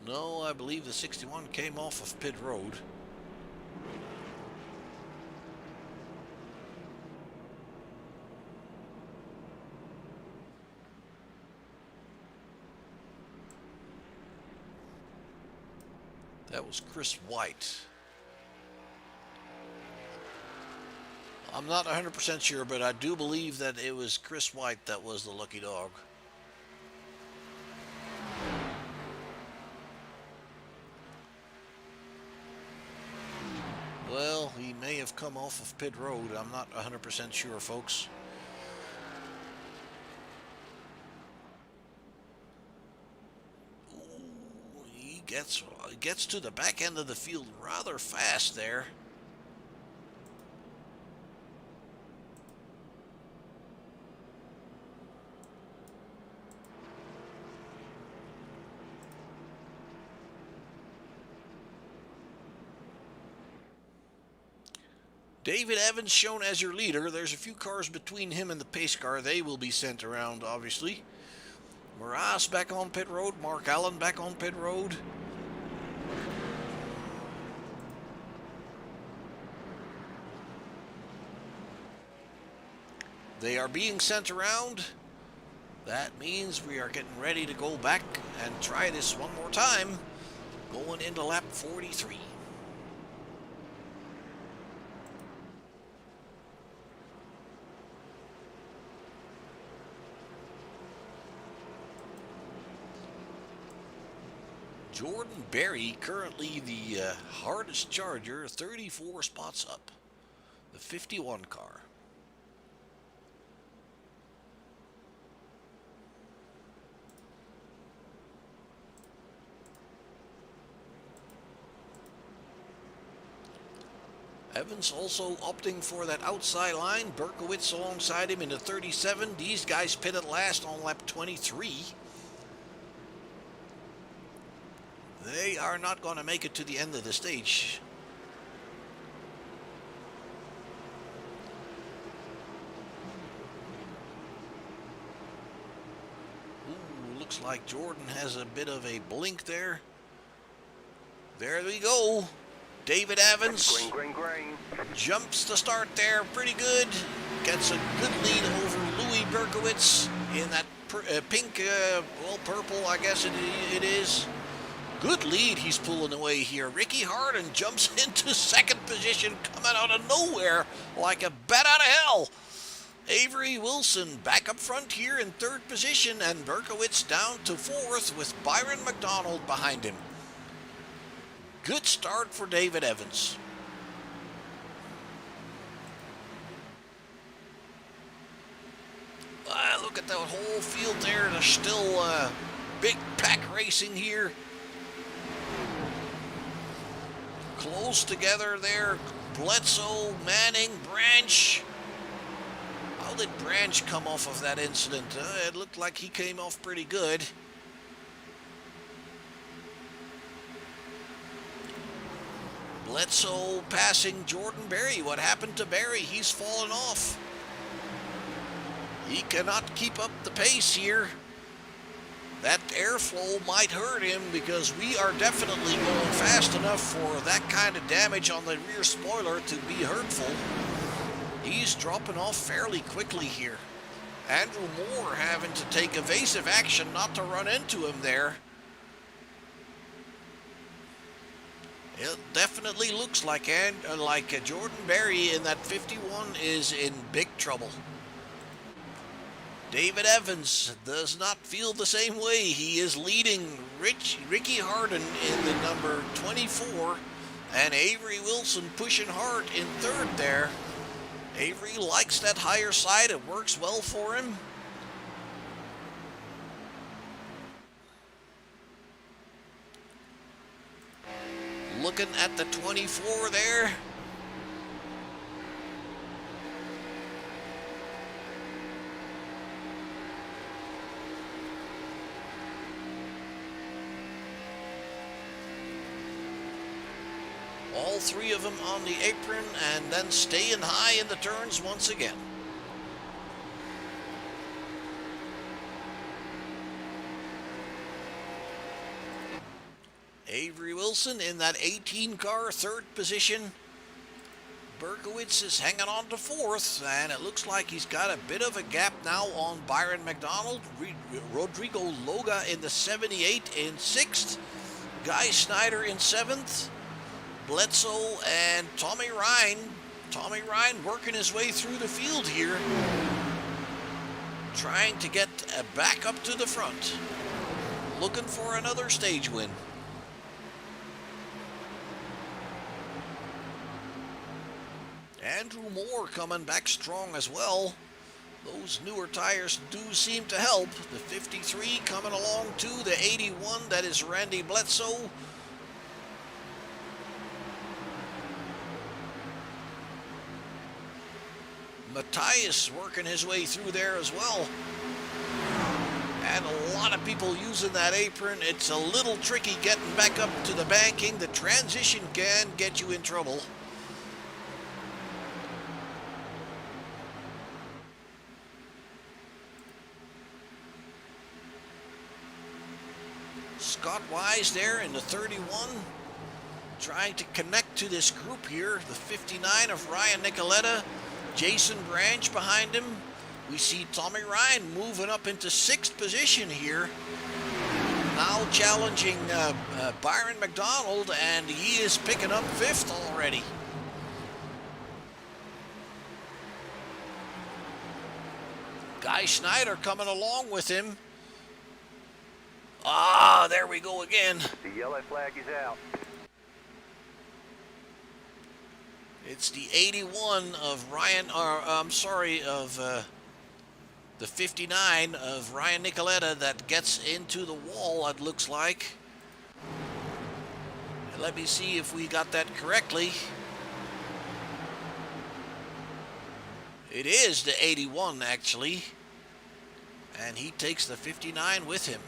No, I believe the 61 came off of pit road. That was Chris White. I'm not 100% sure, but I do believe that it was Chris White that was the lucky dog. Well, he may have come off of pit road. I'm not 100% sure, folks. Ooh, he gets to the back end of the field rather fast there. David Evans shown as your leader. There's a few cars between him and the pace car. They will be sent around, obviously. Moraes back on pit road. Mark Allen back on pit road. They are being sent around. That means we are getting ready to go back and try this one more time. Going into lap 43. Jordan Berry, currently the hardest charger, 34 spots up. The 51 car. Evans also opting for that outside line. Berkowitz alongside him in the 37. These guys pitted last on lap 23. They are not going to make it to the end of the stage. Ooh, looks like Jordan has a bit of a blink there. There we go. David Evans Green. jumps the start there pretty good. Gets a good lead over Louis Berkowitz in that pink, well, purple, I guess it is. Good lead he's pulling away here. Ricky Harden jumps into second position, coming out of nowhere like a bat out of hell. Avery Wilson back up front here in third position, and Berkowitz down to fourth with Byron McDonald behind him. Good start for David Evans. Look at that whole field there. There's still big pack racing here. Close together there. Bledsoe, Manning, Branch. How did Branch come off of that incident? It looked like he came off pretty good. Bledsoe passing Jordan Berry. What happened to Berry? He's fallen off. He cannot keep up the pace here. That airflow might hurt him because we are definitely going fast enough for that kind of damage on the rear spoiler to be hurtful. He's dropping off fairly quickly here. Andrew Moore having to take evasive action not to run into him there. It definitely looks like Jordan Berry in that 51 is in big trouble. David Evans does not feel the same way. He is leading Ricky Harden in the number 24 and Avery Wilson pushing hard in third there. Avery likes that higher side. It works well for him. Looking at the 24 there. All three of them on the apron and then staying high in the turns once again. Avery Wilson in that 18 car, third position. Berkowitz is hanging on to fourth, and it looks like he's got a bit of a gap now on Byron McDonald. Rodrigo Loga in the 78 in sixth. Guy Snyder in seventh. Bledsoe and Tommy Ryan. Tommy Ryan working his way through the field here, trying to get back up to the front, looking for another stage win. Andrew Moore coming back strong as well. Those newer tires do seem to help. The 53 coming along too. The 81, that is Randy Bledsoe. Matthias working his way through there as well. And a lot of people using that apron. It's a little tricky getting back up to the banking. The transition can get you in trouble. Scott Wise there in the 31, trying to connect to this group here. The 59 of Ryan Nicoletta, Jason Branch behind him. We see Tommy Ryan moving up into 6th position here. Now challenging Byron McDonald, and he is picking up 5th already. Guy Schneider coming along with him. Ah, there we go again. The yellow flag is out. It's the 81 of Ryan, of the 59 of Ryan Nicoletta that gets into the wall, it looks like. Let me see if we got that correctly. It is the 81, actually. And he takes the 59 with him.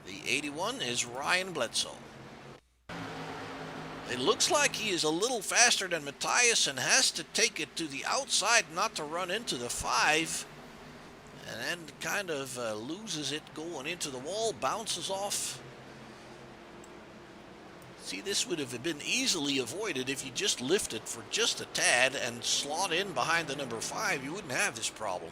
The 81 is Ryan Bledsoe. It looks like he is a little faster than Matthias and has to take it to the outside not to run into the 5. And then kind of loses it going into the wall, bounces off. See, this would have been easily avoided if you just lift it for just a tad and slot in behind the number 5. You wouldn't have this problem.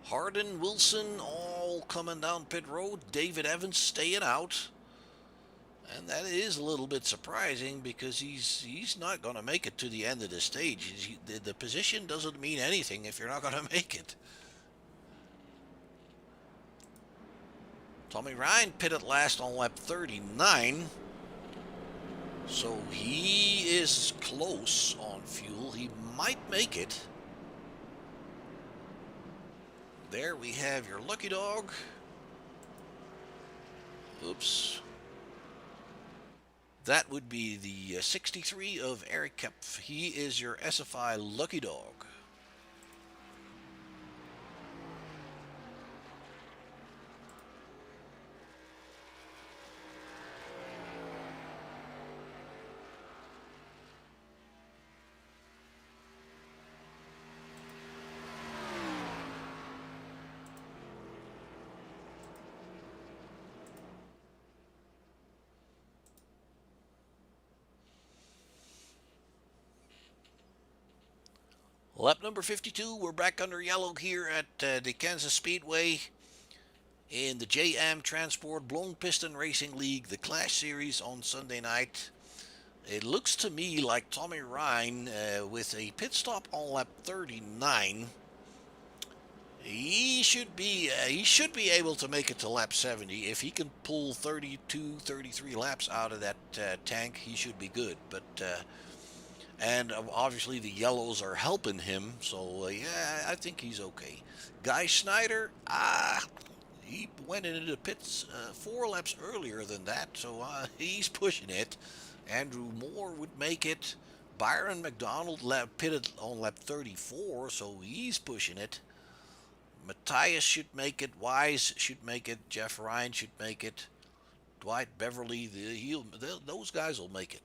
Hardin, Wilson, all coming down pit road. David Evans staying out. And that is a little bit surprising because he's not going to make it to the end of the stage. The position doesn't mean anything if you're not going to make it. Tommy Ryan pitted last on lap 39. So he is close on fuel. He might make it. There we have your lucky dog. Oops. That would be the 63 of Eric Kempf. He is your SFI lucky dog. Lap number 52, we're back under yellow here at the Kansas Speedway in the JM Transport Blown Piston Racing League, the Clash Series on Sunday night. It looks to me like Tommy Ryan, with a pit stop on lap 39, he should be able to make it to lap 70. If he can pull 32, 33 laps out of that tank, he should be good. But and obviously the yellows are helping him, so yeah, I think he's okay. Guy Schneider, he went into the pits 4 laps earlier than that, so he's pushing it. Andrew Moore would make it. Byron McDonald pitted on lap 34, so he's pushing it. Matthias should make it. Wise should make it. Jeff Ryan should make it. Dwight Beverly, those guys will make it.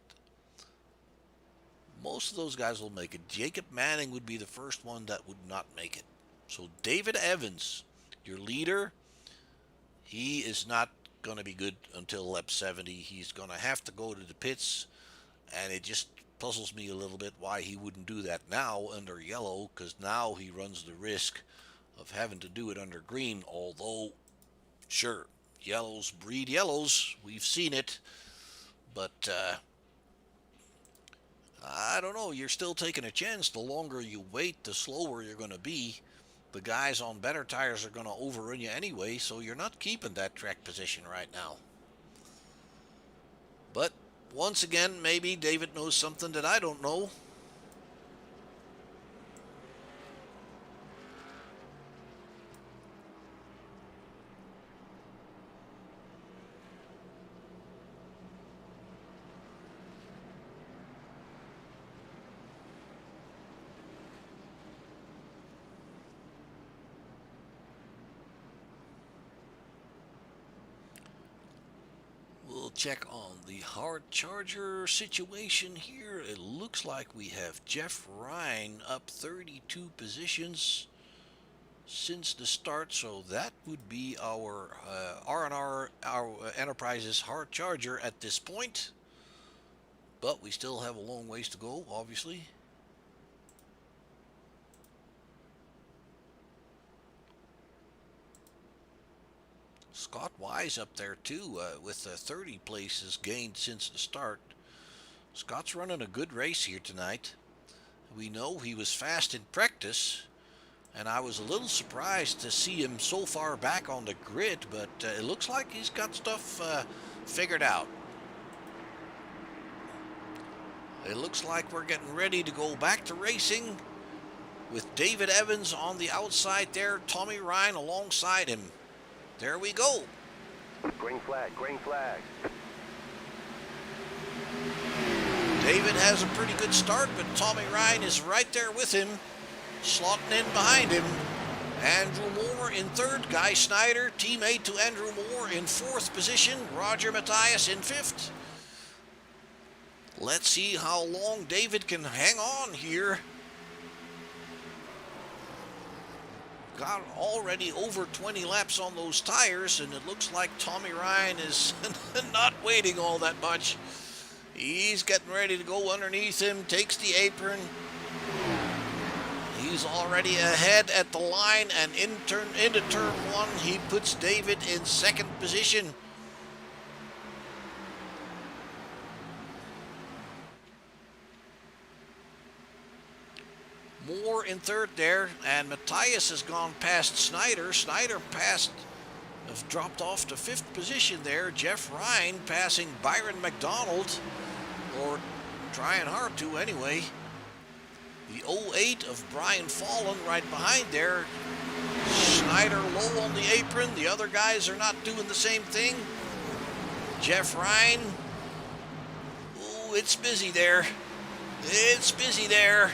Most of those guys will make it. Jacob Manning would be the first one that would not make it. So David Evans, your leader, he is not going to be good until lap 70. He's going to have to go to the pits, and it just puzzles me a little bit why he wouldn't do that now under yellow, because now he runs the risk of having to do it under green. Although, sure, yellows breed yellows. We've seen it. But I don't know. You're still taking a chance. The longer you wait, the slower you're going to be. The guys on better tires are going to overrun you anyway, so you're not keeping that track position right now. But once again, maybe David knows something that I don't know. We'll check on the hard charger situation here. It looks like we have Jeff Ryan up 32 positions since the start, so that would be our R&R, our Enterprise's hard charger at this point. But we still have a long ways to go, obviously. Scott Wise up there too, with 30 places gained since the start. Scott's running a good race here tonight. We know he was fast in practice, and I was a little surprised to see him so far back on the grid, but it looks like he's got stuff figured out. It looks like we're getting ready to go back to racing with David Evans on the outside there, Tommy Ryan alongside him. There we go. Green flag, green flag. David has a pretty good start, but Tommy Ryan is right there with him, slotting in behind him. Andrew Moore in third, Guy Snyder, teammate to Andrew Moore in fourth position, Roger Matthias in fifth. Let's see how long David can hang on here. Got already over 20 laps on those tires, and it looks like Tommy Ryan is not waiting all that much. He's getting ready to go underneath him, takes the apron. He's already ahead at the line, and into turn one, he puts David in second position. Moore in third there, and Matthias has gone past Snyder. Snyder has dropped off to fifth position there. Jeff Ryan passing Byron McDonald, or trying hard to anyway. The 08 of Brian Fallon right behind there. Snyder low on the apron. The other guys are not doing the same thing. Jeff Ryan. Ooh, it's busy there. It's busy there.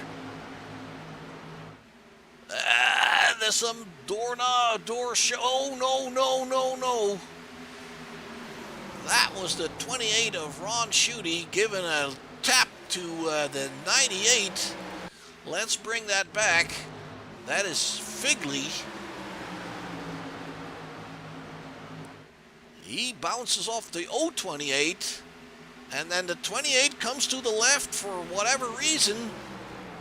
There's some door show. Oh, no. That was the 28 of Ron Schutte giving a tap to the 98. Let's bring that back. That is Figley. He bounces off the 028, and then the 28 comes to the left for whatever reason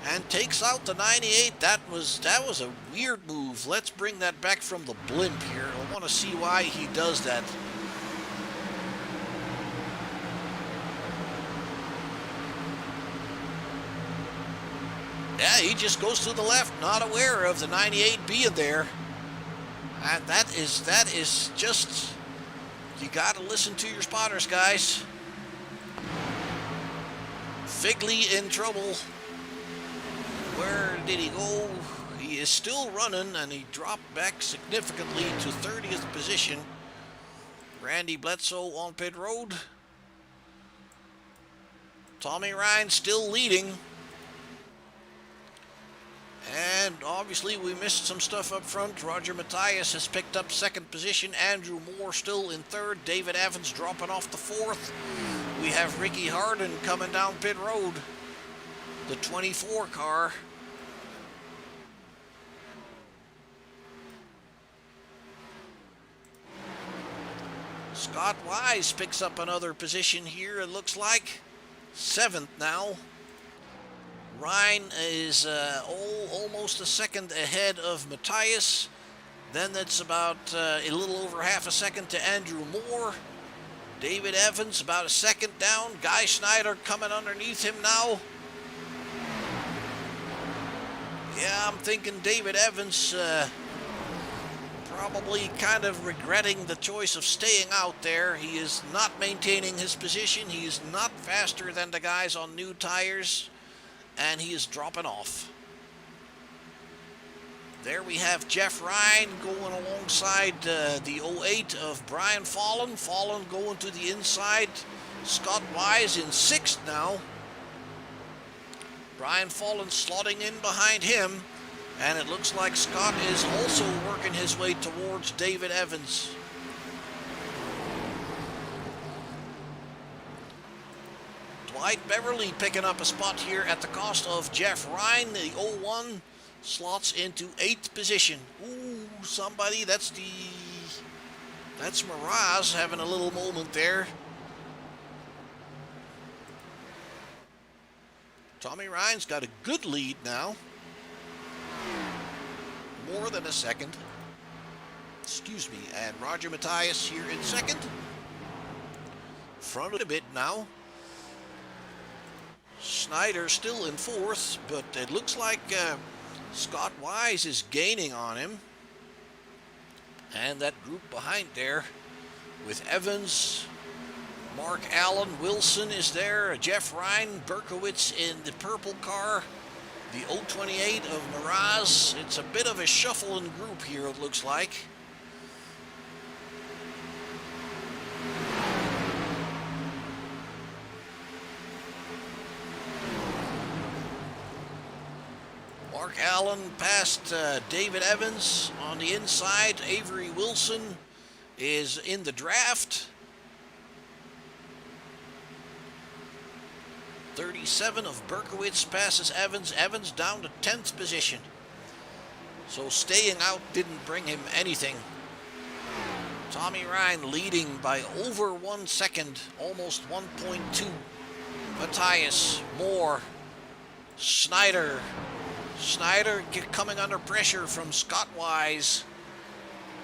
and takes out the 98. That was a weird move. Let's bring that back from the blimp here. I want to see why he does that. Yeah, he just goes to the left, not aware of the 98 being there. And that is just, you got to listen to your spotters, guys. Figley in trouble. Where did he go? He is still running, and he dropped back significantly to 30th position. Randy Bledsoe on pit road. Tommy Ryan still leading. And obviously we missed some stuff up front. Roger Matthias has picked up second position. Andrew Moore still in third. David Evans dropping off the fourth. We have Ricky Harden coming down pit road. The 24 car. Scott Wise picks up another position here, it looks like. Seventh now. Ryan is almost a second ahead of Matthias. Then that's about a little over half a second to Andrew Moore. David Evans about a second down. Guy Snyder coming underneath him now. Yeah, I'm thinking David Evans probably kind of regretting the choice of staying out there. He is not maintaining his position. He is not faster than the guys on new tires, and he is dropping off. There we have Jeff Ryan going alongside the 08 of Brian Fallon. Fallon going to the inside. Scott Wise in sixth now. Brian Fallon slotting in behind him, and it looks like Scott is also working his way towards David Evans. Dwight Beverly picking up a spot here at the cost of Jeff Ryan. The 01 slots into 8th position. Ooh, somebody, that's Miraz having a little moment there. Tommy Ryan's got a good lead now. More than a second. Excuse me. And Roger Matthias here in second. Front a bit now. Snyder still in 4th, but it looks like Scott Wise is gaining on him. And that group behind there with Evans, Mark Allen, Wilson is there, Jeff Ryan, Berkowitz in the purple car, the 028 of Miraz. It's a bit of a shuffling group here, it looks like. Mark Allen past David Evans on the inside. Avery Wilson is in the draft. 37 of Berkowitz passes Evans. Evans down to 10th position. So staying out didn't bring him anything. Tommy Ryan leading by over 1 second, almost 1.2. Matthias, Moore, Snyder. Snyder coming under pressure from Scott Wise.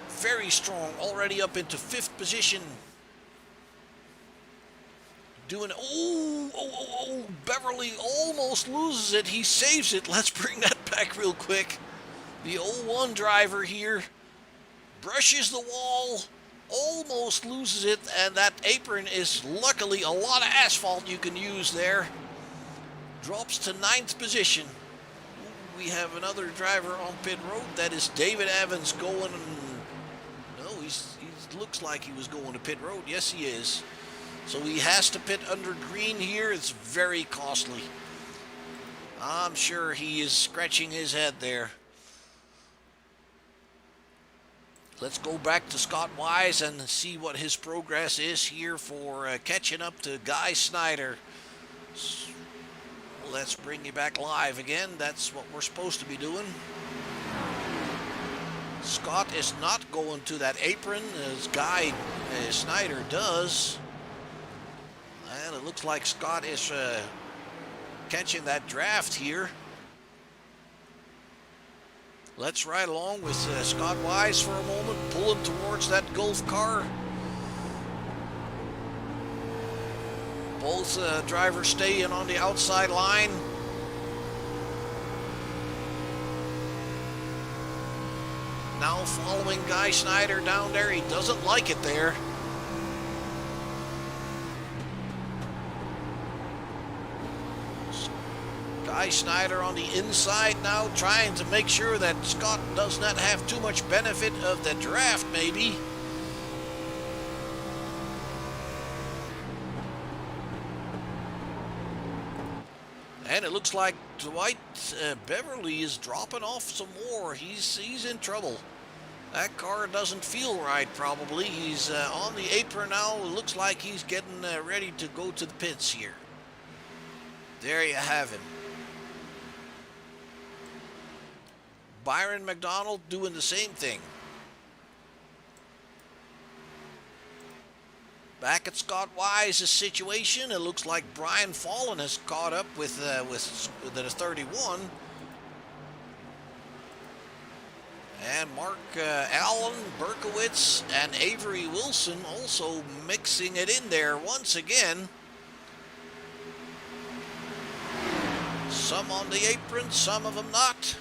Very strong, already up into 5th position. Doing, Beverly almost loses it. He saves it. Let's bring that back real quick. The 01 driver here brushes the wall, almost loses it, and that apron is luckily a lot of asphalt you can use there. Drops to 9th position. We have another driver on pit road. That is David Evans going. No, he looks like he was going to pit road. Yes, he is. So he has to pit under green here. It's very costly. I'm sure he is scratching his head there. Let's go back to Scott Wise and see what his progress is here for catching up to Guy Snyder. Let's bring you back live again. That's what we're supposed to be doing. Scott is not going to that apron as Guy Snyder does. And it looks like Scott is catching that draft here. Let's ride along with Scott Wise for a moment, pulling towards that Gulf car. Both drivers stay in on the outside line. Now following Guy Snyder down there. He doesn't like it there. Guy Snyder on the inside now, trying to make sure that Scott does not have too much benefit of the draft, maybe. And it looks like Dwight Beverly is dropping off some more. He's in trouble. That car doesn't feel right, probably. He's on the apron now. It looks like he's getting ready to go to the pits here. There you have him. Byron McDonald doing the same thing. Back at Scott Wise's situation, it looks like Brian Fallon has caught up with the 31. And Mark Allen, Berkowitz, and Avery Wilson also mixing it in there once again. Some on the apron, some of them not.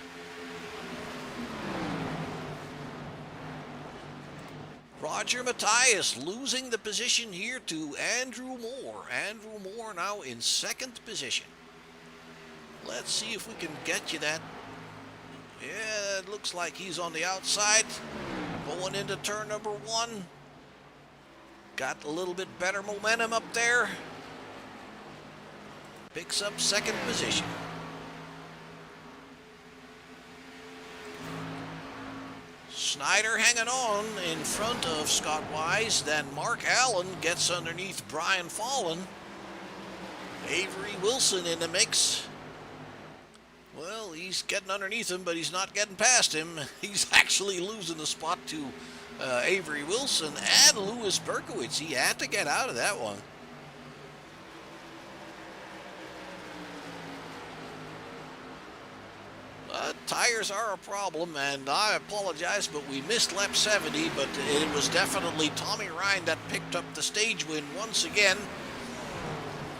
Roger Matthias losing the position here to Andrew Moore. Andrew Moore now in 2nd position. Let's see if we can get you that. Yeah, it looks like he's on the outside. Going into turn number 1. Got a little bit better momentum up there. Picks up 2nd position. Snyder hanging on in front of Scott Wise. Then Mark Allen gets underneath Brian Fallon. Avery Wilson in the mix. Well, he's getting underneath him, but he's not getting past him. He's actually losing the spot to Avery Wilson and Louis Berkowitz. He had to get out of that one. Tires are a problem, and I apologize, but we missed lap 70, but it was definitely Tommy Ryan that picked up the stage win once again.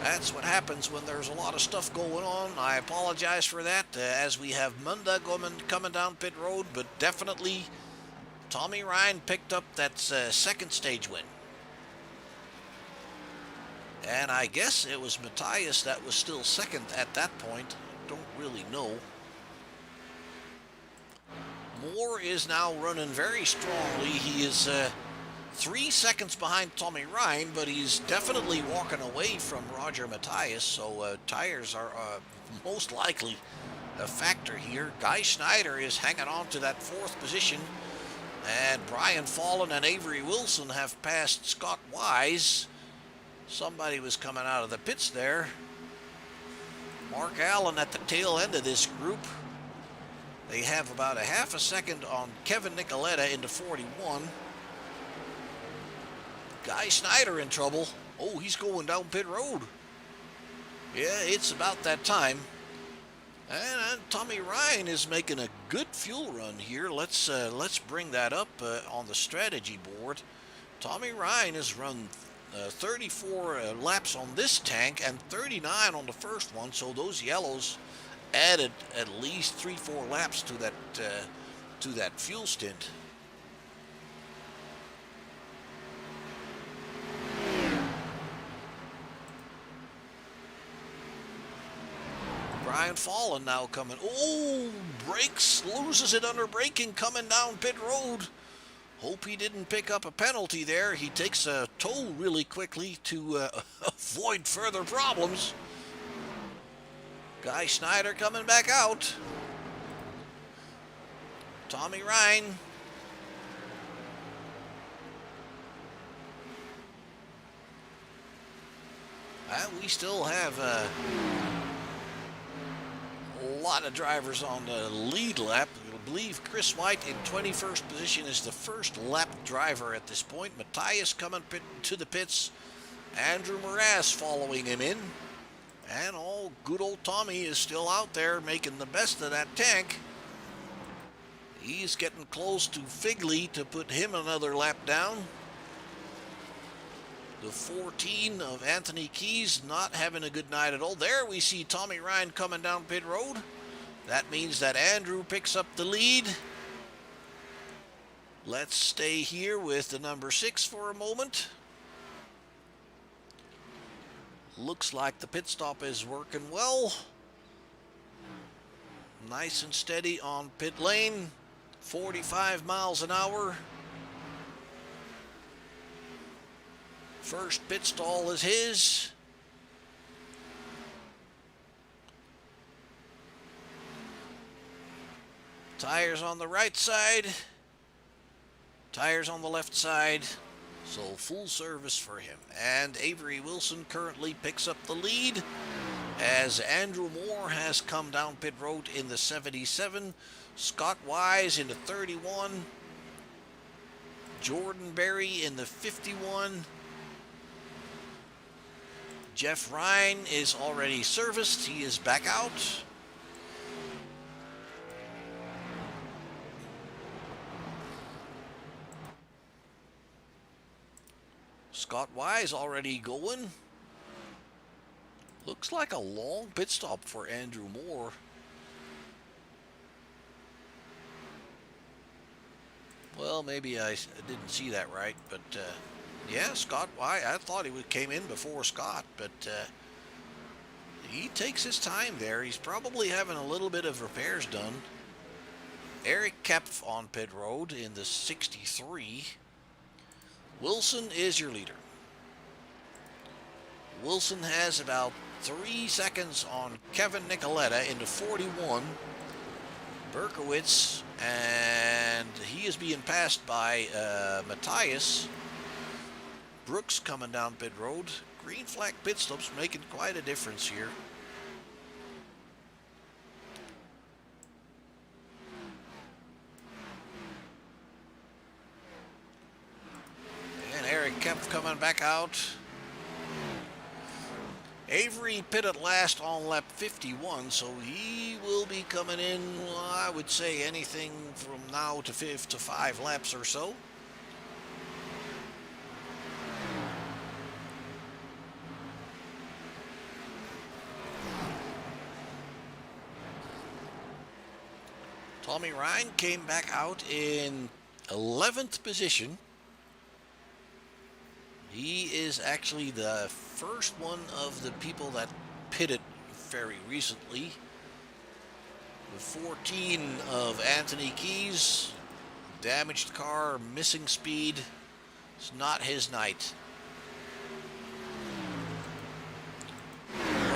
That's what happens when there's a lot of stuff going on. I apologize for that, as we have Munda coming down pit road, but definitely Tommy Ryan picked up that second stage win. And I guess it was Matthias that was still second at that point. Don't really know. Moore is now running very strongly. He is 3 seconds behind Tommy Ryan, but he's definitely walking away from Roger Matthias, so tires are most likely a factor here. Guy Schneider is hanging on to that fourth position, and Brian Fallon and Avery Wilson have passed Scott Wise. Somebody was coming out of the pits there. Mark Allen at the tail end of this group. They have about a half a second on Kevin Nicoletta into 41. Guy Snyder in trouble. Oh, he's going down pit road. Yeah, it's about that time. And Tommy Ryan is making a good fuel run here. Let's bring that up on the strategy board. Tommy Ryan has run 34 laps on this tank and 39 on the first one, so those yellows added at least 3-4 laps to that fuel stint. Brian Fallon now coming. Oh, brakes, loses it under braking, coming down pit road. Hope he didn't pick up a penalty there. He takes a tow really quickly to avoid further problems. Guy Snyder coming back out. Tommy Ryan. We still have a lot of drivers on the lead lap. I believe Chris White in 21st position is the first lap driver at this point. Matthias coming to the pits. Andrew Morass following him in. And good old Tommy is still out there making the best of that tank. He's getting close to Figley to put him another lap down. The 14 of Anthony Keys not having a good night at all. There we see Tommy Ryan coming down pit road. That means that Andrew picks up the lead. Let's stay here with the number 6 for a moment. Looks like the pit stop is working well. Nice and steady on pit lane. 45 miles an hour. First pit stall is his. Tires on the right side. Tires on the left side. So full service for him. And Avery Wilson currently picks up the lead as Andrew Moore has come down pit road in the 77. Scott Wise in the 31. Jordan Berry in the 51. Jeff Ryan is already serviced. He is back out. Scott Wise already going. Looks like a long pit stop for Andrew Moore. Well, maybe I didn't see that right, but yeah, Scott Wise, I thought he came in before Scott, but he takes his time there. He's probably having a little bit of repairs done. Eric Kepf on pit road in the 63. Wilson is your leader. Wilson has about 3 seconds on Kevin Nicoletta into 41. Berkowitz, and he is being passed by Matthias. Brooks coming down pit road. green flag pit stops making quite a difference here. And Eric Kempf coming back out. Avery pitted last on lap 51, so he will be coming in, I would say, anything from now to 5 laps or so. Tommy Ryan came back out in 11th position. He is actually the first one of the people that pitted very recently. The 14 of Anthony Keys, damaged car, missing speed. It's not his night.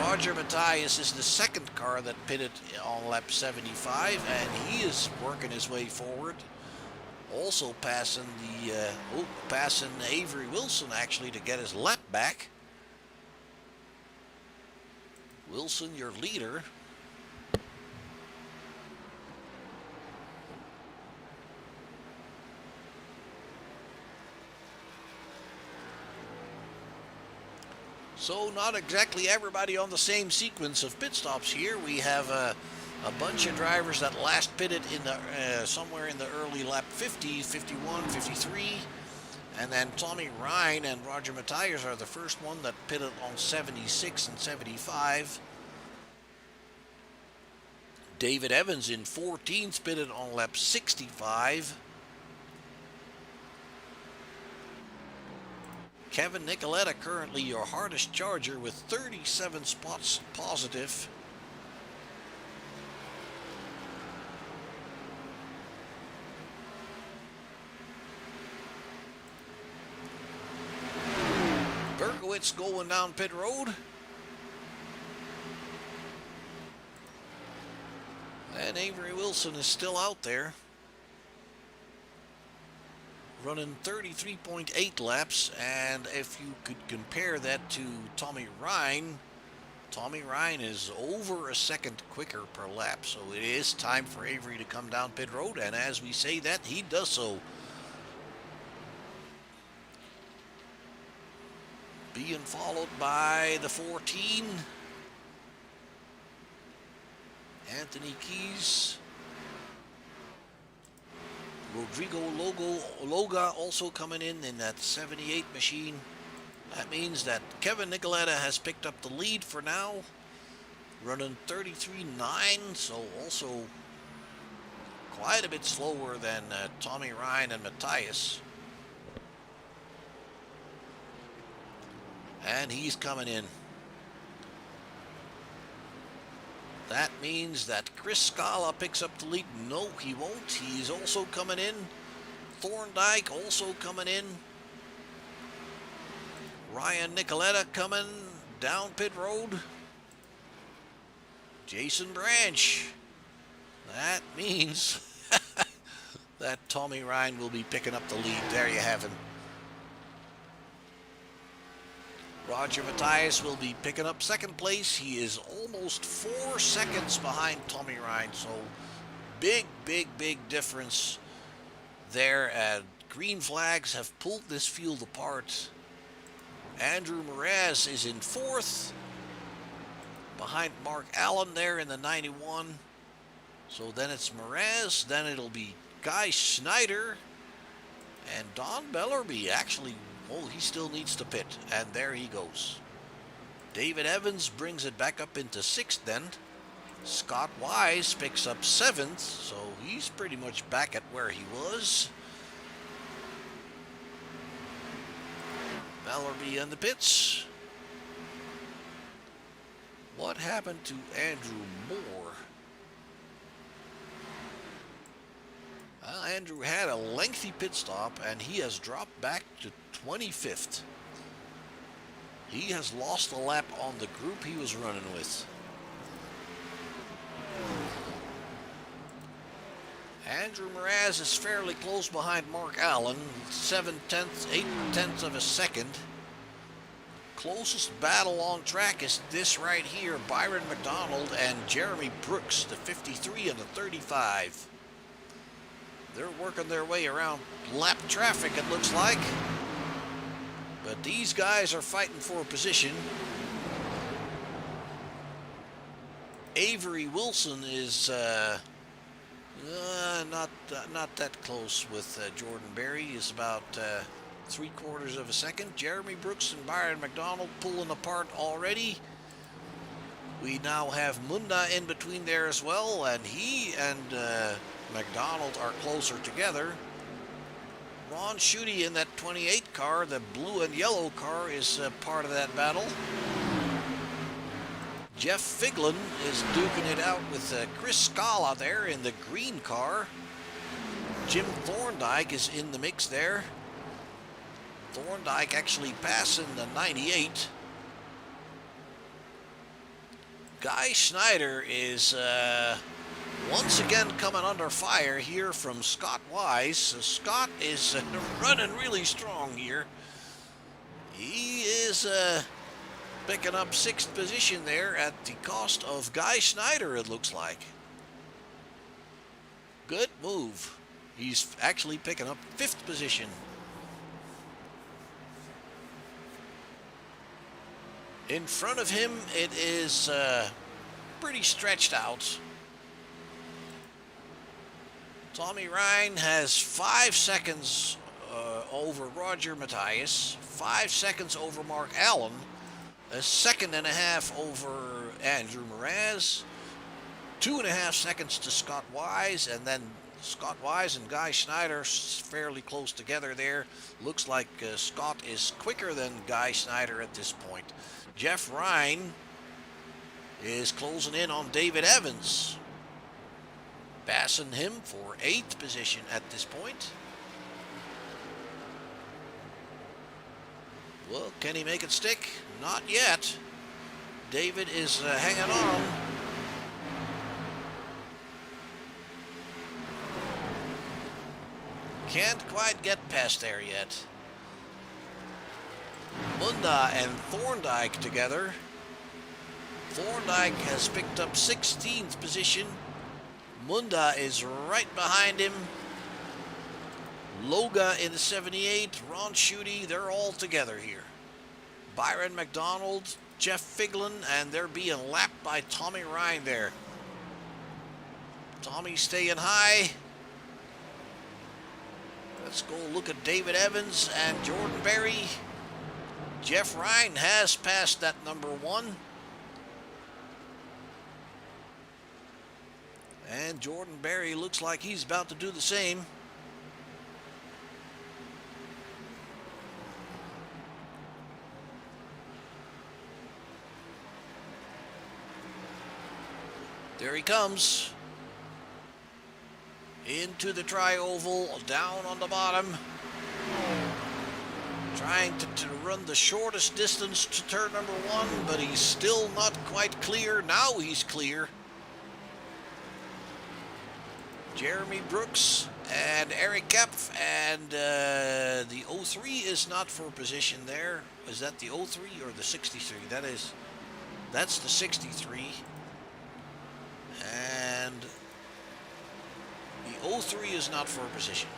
Roger Matthias is the second car that pitted on lap 75, and he is working his way forward. Also passing passing Avery Wilson actually to get his lap back. Wilson, your leader. So not exactly everybody on the same sequence of pit stops here. We have a bunch of drivers that last pitted in the somewhere in the early lap 50, 51, 53. And then Tommy Ryan and Roger Matthias are the first one that pitted on 76 and 75. David Evans in 14th pitted on lap 65. Kevin Nicoletta currently your hardest charger with 37 spots positive. Berkowitz going down pit road. And Avery Wilson is still out there, running 33.8 laps, and if you could compare that to Tommy Ryan is over a second quicker per lap, so it is time for Avery to come down pit road, and as we say that, he does so. Being followed by the 14, Anthony Keys. Rodrigo Loga also coming in that 78 machine. That means that Kevin Nicoletta has picked up the lead for now, running 33.9, so also quite a bit slower than Tommy Ryan and Matthias. And he's coming in. That means that Chris Scala picks up the lead. No, he won't. He's also coming in. Thorndike also coming in. Ryan Nicoletta coming down pit road. Jason Branch. That means that Tommy Ryan will be picking up the lead. There you have him. Roger Matthias will be picking up second place. He is almost 4 seconds behind Tommy Ryan. So big difference there. Green flags have pulled this field apart. Andrew Mraz is in 4th, behind Mark Allen there in the 91. So then it's Mraz, then it'll be Guy Schneider, and Don Bellerby actually, oh, he still needs to pit, and there he goes. David Evans brings it back up into 6th then. Scott Wise picks up 7th, so he's pretty much back at where he was. Bellerby in the pits. What happened to Andrew Moore? Well, Andrew had a lengthy pit stop, and he has dropped back to 25th. He has lost a lap on the group he was running with. Andrew Mraz is fairly close behind Mark Allen, 8/10 of a second. closest battle on track is this right here, Byron McDonald and Jeremy Brooks, the 53 and the 35. They're working their way around lap traffic, it looks like. But these guys are fighting for a position. Avery Wilson is not that close with Jordan Berry. Is about 3/4 of a second. Jeremy Brooks and Byron McDonald pulling apart already. We now have Munda in between there as well, and he and McDonald are closer together. Ron Schutte in that 28 car, the blue and yellow car, is part of that battle. Jeff Figlin is duking it out with Chris Scala there in the green car. Jim Thorndike is in the mix there. Thorndike actually passing the 98. Guy Schneider is once again coming under fire here from Scott Wise. So Scott is running really strong here. He is picking up 6th position there at the cost of Guy Schneider, it looks like. Good move. He's actually picking up 5th position. In front of him, it is pretty stretched out. Tommy Ryan has 5 seconds over Roger Matthias, 5 seconds over Mark Allen, a 1.5 over Andrew Mraz, 2.5 seconds to Scott Wise, and then Scott Wise and Guy Schneider fairly close together there. Looks like Scott is quicker than Guy Schneider at this point. Jeff Ryan is closing in on David Evans, passing him for 8th position at this point. Well, can he make it stick? Not yet. David is hanging on. Can't quite get past there yet. Munda and Thorndike together. Thorndike has picked up 16th position. Munda is right behind him. Loga in the 78, Ron Schutte, they're all together here. Byron McDonald, Jeff Figlin, and they're being lapped by Tommy Ryan there. Tommy staying high. Let's go look at David Evans and Jordan Berry. Jeff Ryan has passed that number 1. And Jordan Berry looks like he's about to do the same. There he comes. Into the tri-oval, down on the bottom. Trying to run the shortest distance to turn number 1, but he's still not quite clear. Now he's clear. Jeremy Brooks and Eric Kepf, and the 03 is not for position there. Is that the 03 or the 63? That's the 63. And the 03 is not for position.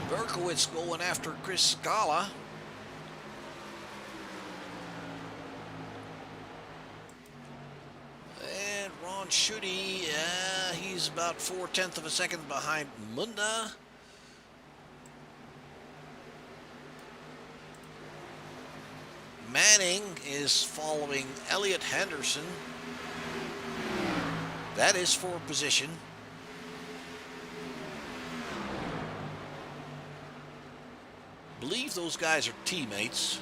Berkowitz going after Chris Scala. And Ron Schutte, he's about 4/10 of a second behind Munda. Manning is following Elliot Henderson. That is for position. Believe those guys are teammates.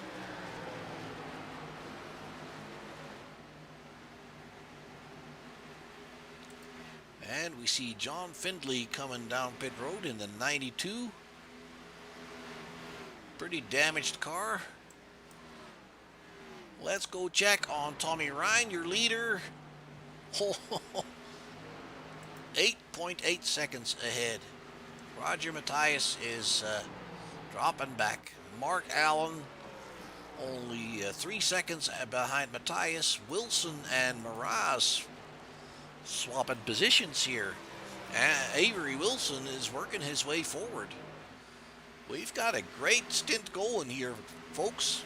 And we see John Findlay coming down pit road in the 92. Pretty damaged car. Let's go check on Tommy Ryan, your leader. 8.8 seconds ahead. Roger Matthias is dropping back. Mark Allen only 3 seconds behind Matthias. Wilson and Mraz swapping positions here. Avery Wilson is working his way forward. We've got a great stint going here, folks.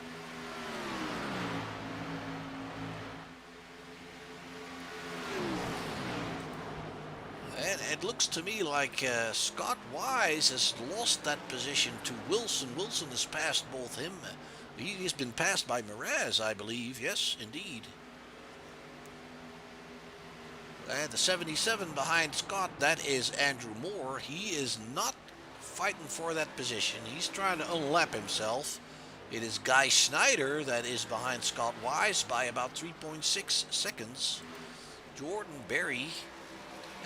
And it looks to me like Scott Wise has lost that position to Wilson. Wilson has passed both him. He's been passed by Mraz, I believe. Yes, indeed. And the 77 behind Scott, that is Andrew Moore. He is not fighting for that position. He's trying to unlap himself. It is Guy Schneider that is behind Scott Wise by about 3.6 seconds. Jordan Berry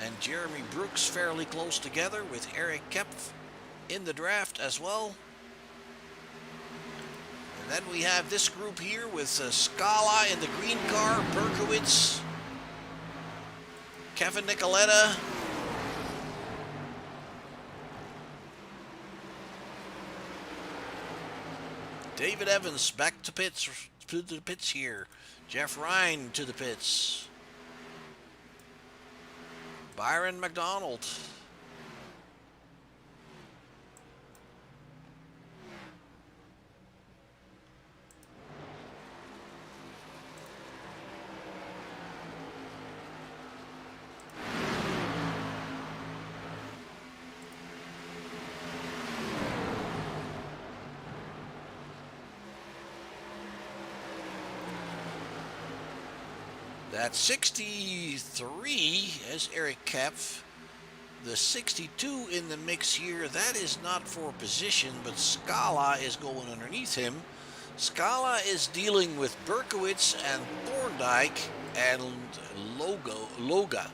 and Jeremy Brooks fairly close together, with Eric Kepf in the draft as well. And then we have this group here with Scala in the green car, Berkowitz, Kevin Nicoletta, David Evans back to the pits here. Jeff Ryan to the pits. Byron McDonald. That 63 is Eric Kepf. The 62 in the mix here, that is not for position, but Scala is going underneath him. Scala is dealing with Berkowitz and Thorndike and Loga.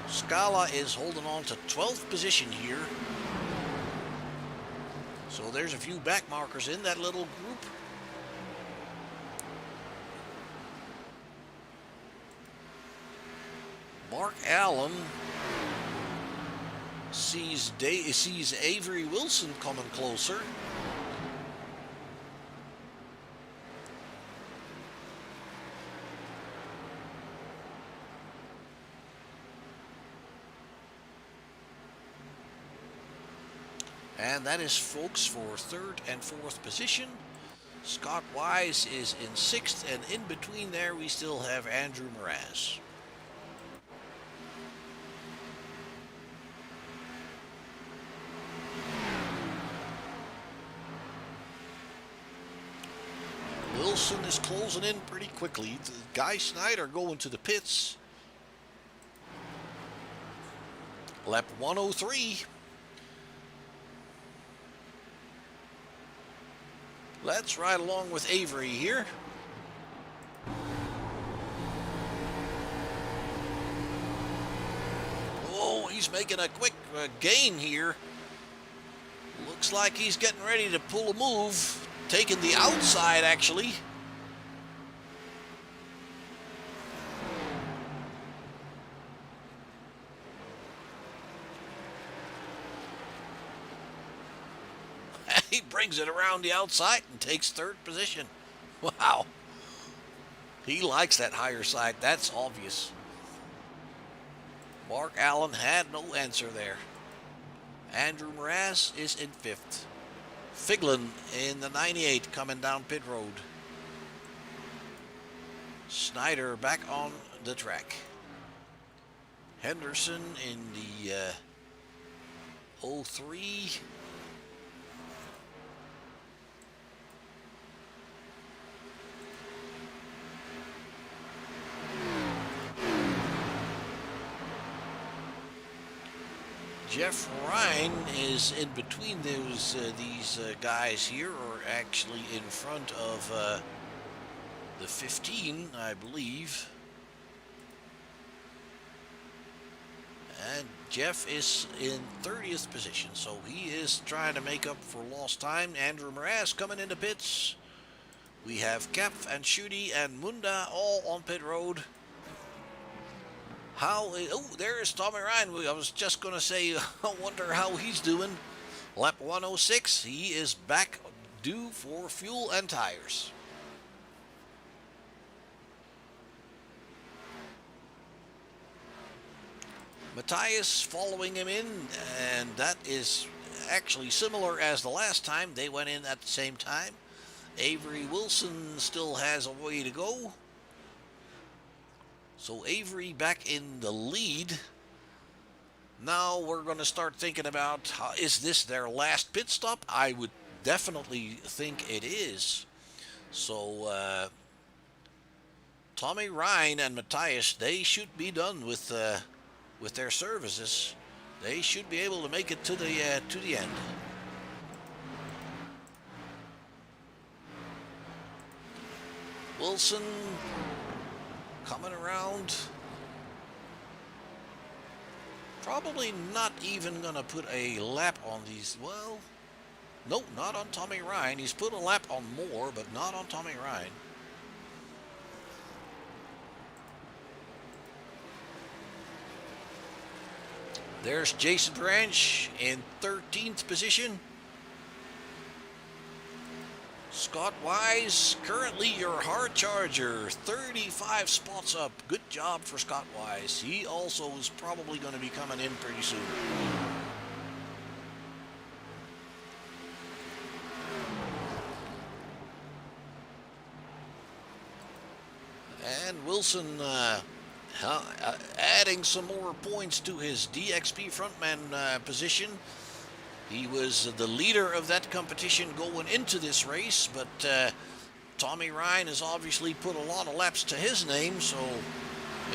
Scala is holding on to 12th position here. So there's a few back markers in that little group. Mark Allen sees Avery Wilson coming closer. And that is, folks, for third and fourth position. Scott Wise is in sixth, and in between there we still have Andrew Mraz. Wilson is closing in pretty quickly. Guy Snyder going to the pits. Lap 103. Let's ride along with Avery here. Oh, he's making a quick gain here. Looks like he's getting ready to pull a move. Taking the outside, actually. He brings it around the outside and takes third position. Wow. He likes that higher side. That's obvious. Mark Allen had no answer there. Andrew Mraz is in fifth. Figlin in the 98 coming down pit road. Snyder back on the track. Henderson in the 03. Jeff Ryan is in between these guys here, or actually in front of the 15, I believe. And Jeff is in 30th position, so he is trying to make up for lost time. Andrew Mraz coming into pits. We have Kepf and Shooty and Munda all on pit road. There's Tommy Ryan. I was just going to say, I wonder how he's doing. Lap 106, he is back due for fuel and tires. Matthias following him in, and that is actually similar as the last time. They went in at the same time. Avery Wilson still has a way to go. So Avery back in the lead. Now we're going to start thinking about, is this their last pit stop? I would definitely think it is. So Tommy Ryan and Matthias, they should be done with their services. They should be able to make it to the end. Wilson coming around. Probably not even going to put a lap on these. Well, no, not on Tommy Ryan. He's put a lap on Moore, but not on Tommy Ryan. There's Jason Branch in 13th position. Scott Wise, currently your hard charger, 35 spots up. Good job for Scott Wise. He also is probably going to be coming in pretty soon. And Wilson adding some more points to his DXP frontman position. He was the leader of that competition going into this race, but Tommy Ryan has obviously put a lot of laps to his name, so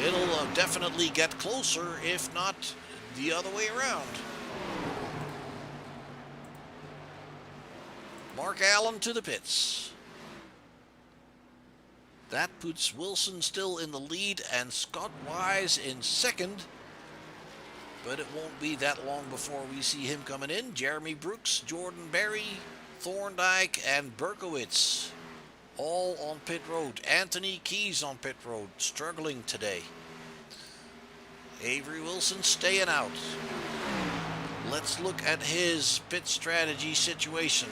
it'll definitely get closer, if not the other way around. Mark Allen to the pits. That puts Wilson still in the lead and Scott Wise in second. But it won't be that long before we see him coming in. Jeremy Brooks, Jordan Berry, Thorndike, and Berkowitz all on pit road. Anthony Keys on pit road, struggling today. Avery Wilson staying out. Let's look at his pit strategy situation.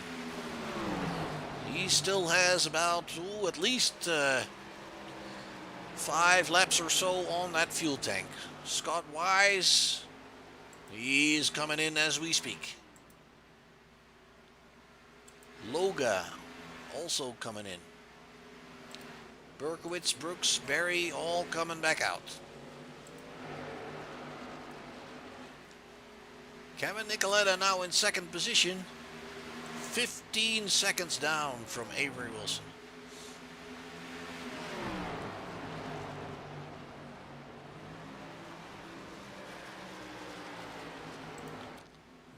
He still has about, at least 5 laps or so on that fuel tank. Scott Wise, he's coming in as we speak. Loga also coming in. Berkowitz, Brooks, Berry all coming back out. Kevin Nicoletta now in second position. 15 seconds down from Avery Wilson.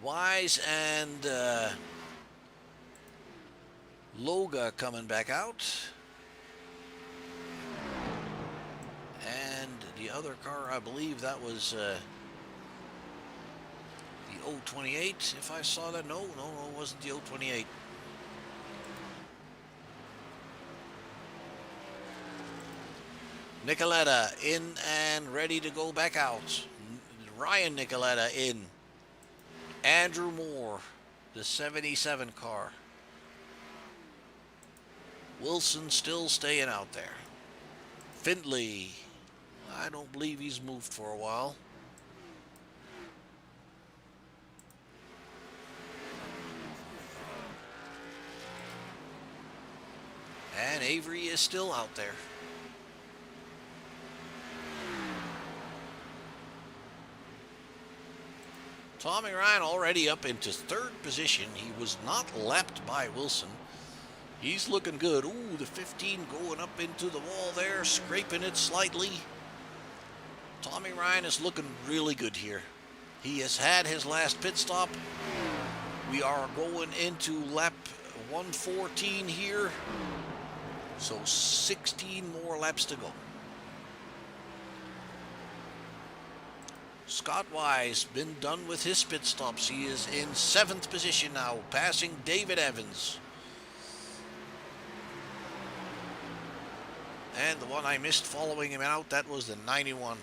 Wise and Loga coming back out. And the other car, I believe that was the 028, if I saw that. No, it wasn't the 028. Nicoletta in and ready to go back out. Ryan Nicoletta in. Andrew Moore, the 77 car. Wilson still staying out there. Findlay, I don't believe he's moved for a while. And Avery is still out there. Tommy Ryan already up into third position. He was not lapped by Wilson. He's looking good. Ooh, the 15 going up into the wall there, scraping it slightly. Tommy Ryan is looking really good here. He has had his last pit stop. We are going into lap 114 here. So 16 more laps to go. Scott Wise been done with his pit stops. He is in 7th position now, passing David Evans. And the one I missed following him out, that was the 91.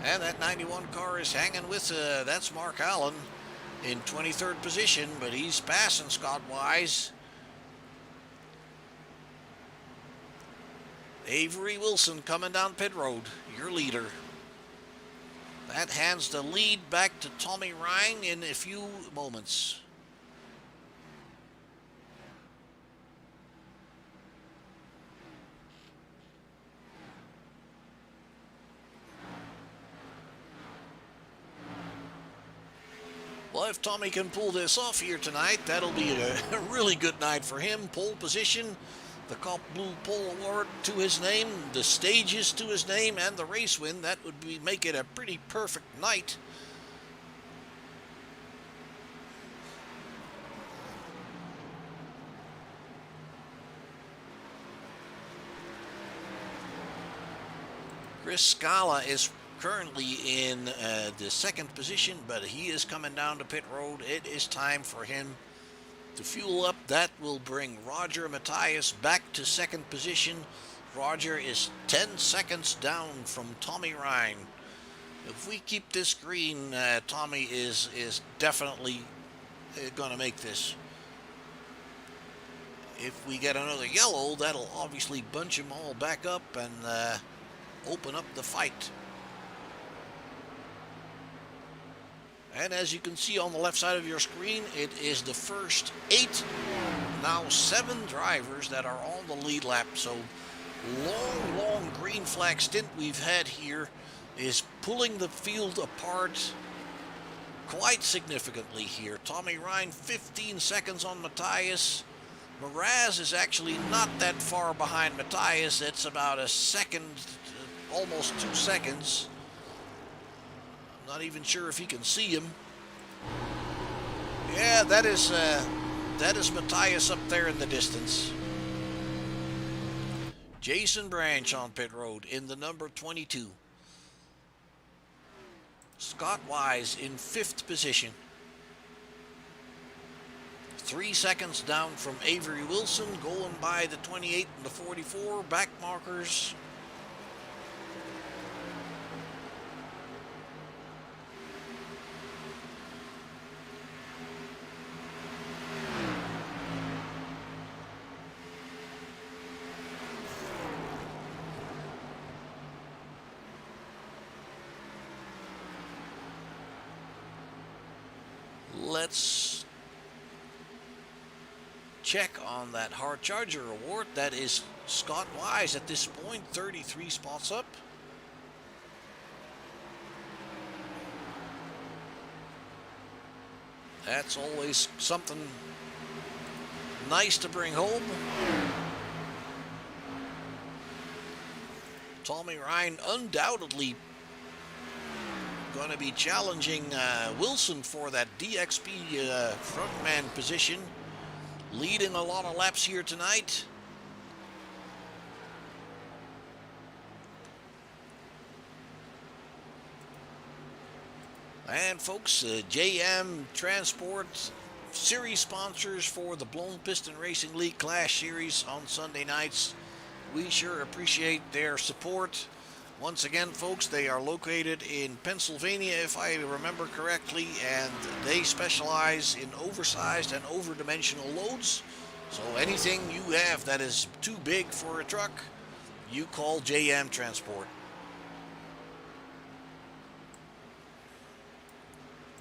And that 91 car is hanging with, that's Mark Allen in 23rd position, but he's passing Scott Wise. Avery Wilson coming down pit road, your leader. That hands the lead back to Tommy Ryan in a few moments. Well, if Tommy can pull this off here tonight, that'll be a really good night for him. Pole position, the Cop Blue Pole Award to his name, the stages to his name, and the race win. That would make it a pretty perfect night. Chris Scala is currently in the 2nd position, but he is coming down to pit road. It is time for him to fuel up. That will bring Roger Matthias back to 2nd position. Roger is 10 seconds down from Tommy Ryan. If we keep this green, Tommy is definitely going to make this. If we get another yellow, that'll obviously bunch them all back up and open up the fight. And as you can see on the left side of your screen, it is the first 8, now 7 drivers that are on the lead lap. So long green flag stint we've had here is pulling the field apart quite significantly here. Tommy Ryan 15 seconds on Matthias. Mraz is actually not that far behind Matthias. It's about a second, almost 2 seconds. Not even sure if he can see him. Yeah, that is Matthias up there in the distance. Jason Branch on pit road in the number 22. Scott Wise in 5th position. 3 seconds down from Avery Wilson, going by the 28 and the 44 back markers. Let's check on that Hard Charger award. That is Scott Wise at this point, 33 spots up. That's always something nice to bring home. Tommy Ryan undoubtedly going to be challenging Wilson for that DXP frontman position, leading a lot of laps here tonight. And folks, JM Transport series sponsors for the Blown Piston Racing League Clash Series on Sunday nights. We sure appreciate their support. Once again, folks, they are located in Pennsylvania, if I remember correctly, and they specialize in oversized and overdimensional loads. So anything you have that is too big for a truck, you call JM Transport.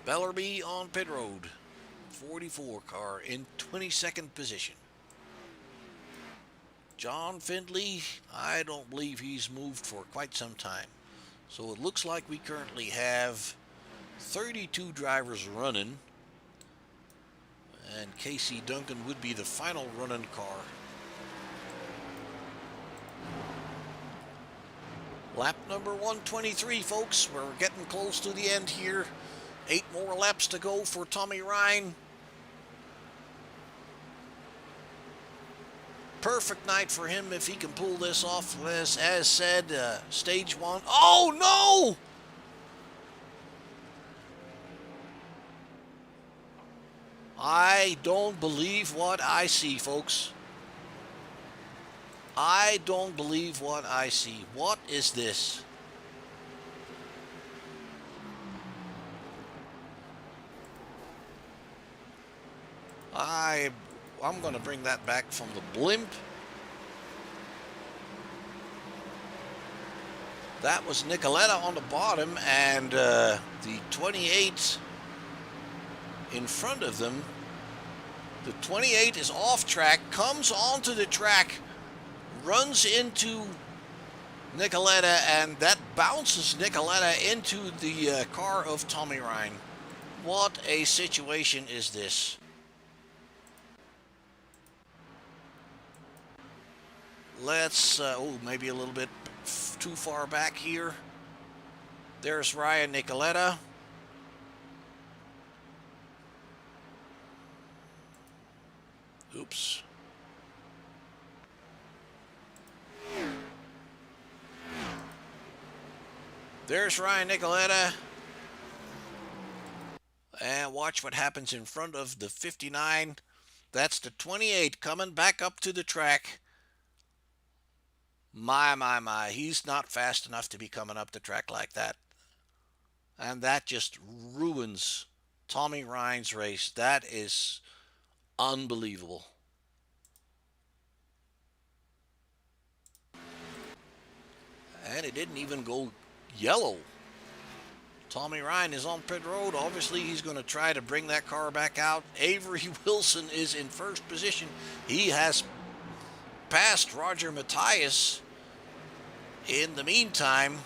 Bellerby on pit road, 44 car in 22nd position. John Findlay, I don't believe he's moved for quite some time. So it looks like we currently have 32 drivers running, and Casey Duncan would be the final running car. Lap number 123, folks. We're getting close to the end here. 8 more laps to go for Tommy Ryan. perfect night for him if he can pull this off. As said, stage 1. Oh, no! I don't believe what I see, folks. I don't believe what I see. What is this? I'm going to bring that back from the blimp. That was Nicoletta on the bottom, and the 28 in front of them. The 28 is off track, comes onto the track, runs into Nicoletta, and that bounces Nicoletta into the car of Tommy Ryan. What a situation is this? Let's, maybe a little bit too far back here. There's Ryan Nicoletta. Oops. There's Ryan Nicoletta. And watch what happens in front of the 59. That's the 28 coming back up to the track. My. He's not fast enough to be coming up the track like that. And that just ruins Tommy Ryan's race. That is unbelievable. And it didn't even go yellow. Tommy Ryan is on pit road. Obviously, he's going to try to bring that car back out. Avery Wilson is in first position. He has passed Roger Matthias. In the meantime,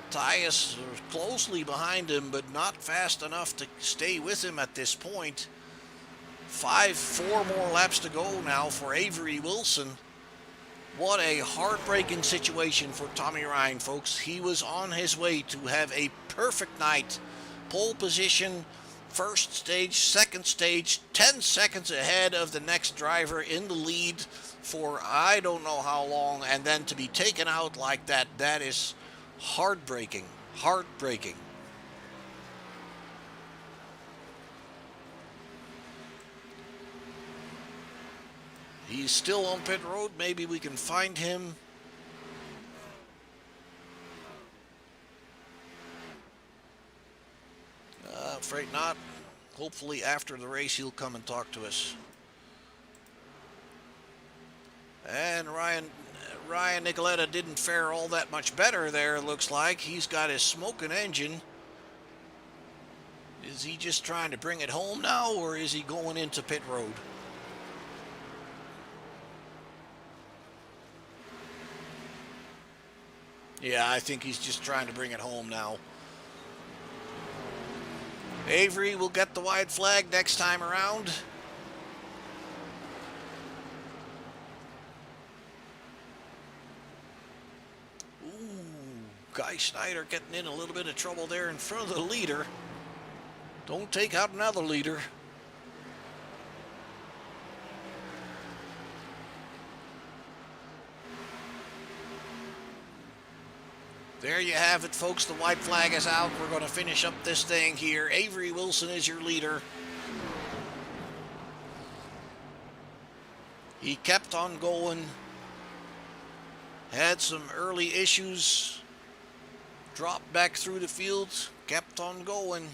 Matthias is closely behind him, but not fast enough to stay with him at this point. 4 more laps to go now for Avery Wilson. What a heartbreaking situation for Tommy Ryan, folks. He was on his way to have a perfect night. Pole position, first stage, second stage, 10 seconds ahead of the next driver in the lead for I don't know how long, and then to be taken out like that, that is heartbreaking. Heartbreaking. He's still on pit road. Maybe we can find him. Afraid not. Hopefully after the race he'll come and talk to us. And Ryan Nicoletta didn't fare all that much better there, it looks like. He's got his smoking engine. Is he just trying to bring it home now, or is he going into pit road? Yeah, I think he's just trying to bring it home now. Avery will get the white flag next time around. Guy Schneider getting in a little bit of trouble there in front of the leader. Don't take out another leader. There you have it, folks. The white flag is out. We're going to finish up this thing here. Avery Wilson is your leader. He kept on going. Had some early issues. Dropped back through the field. Kept on going.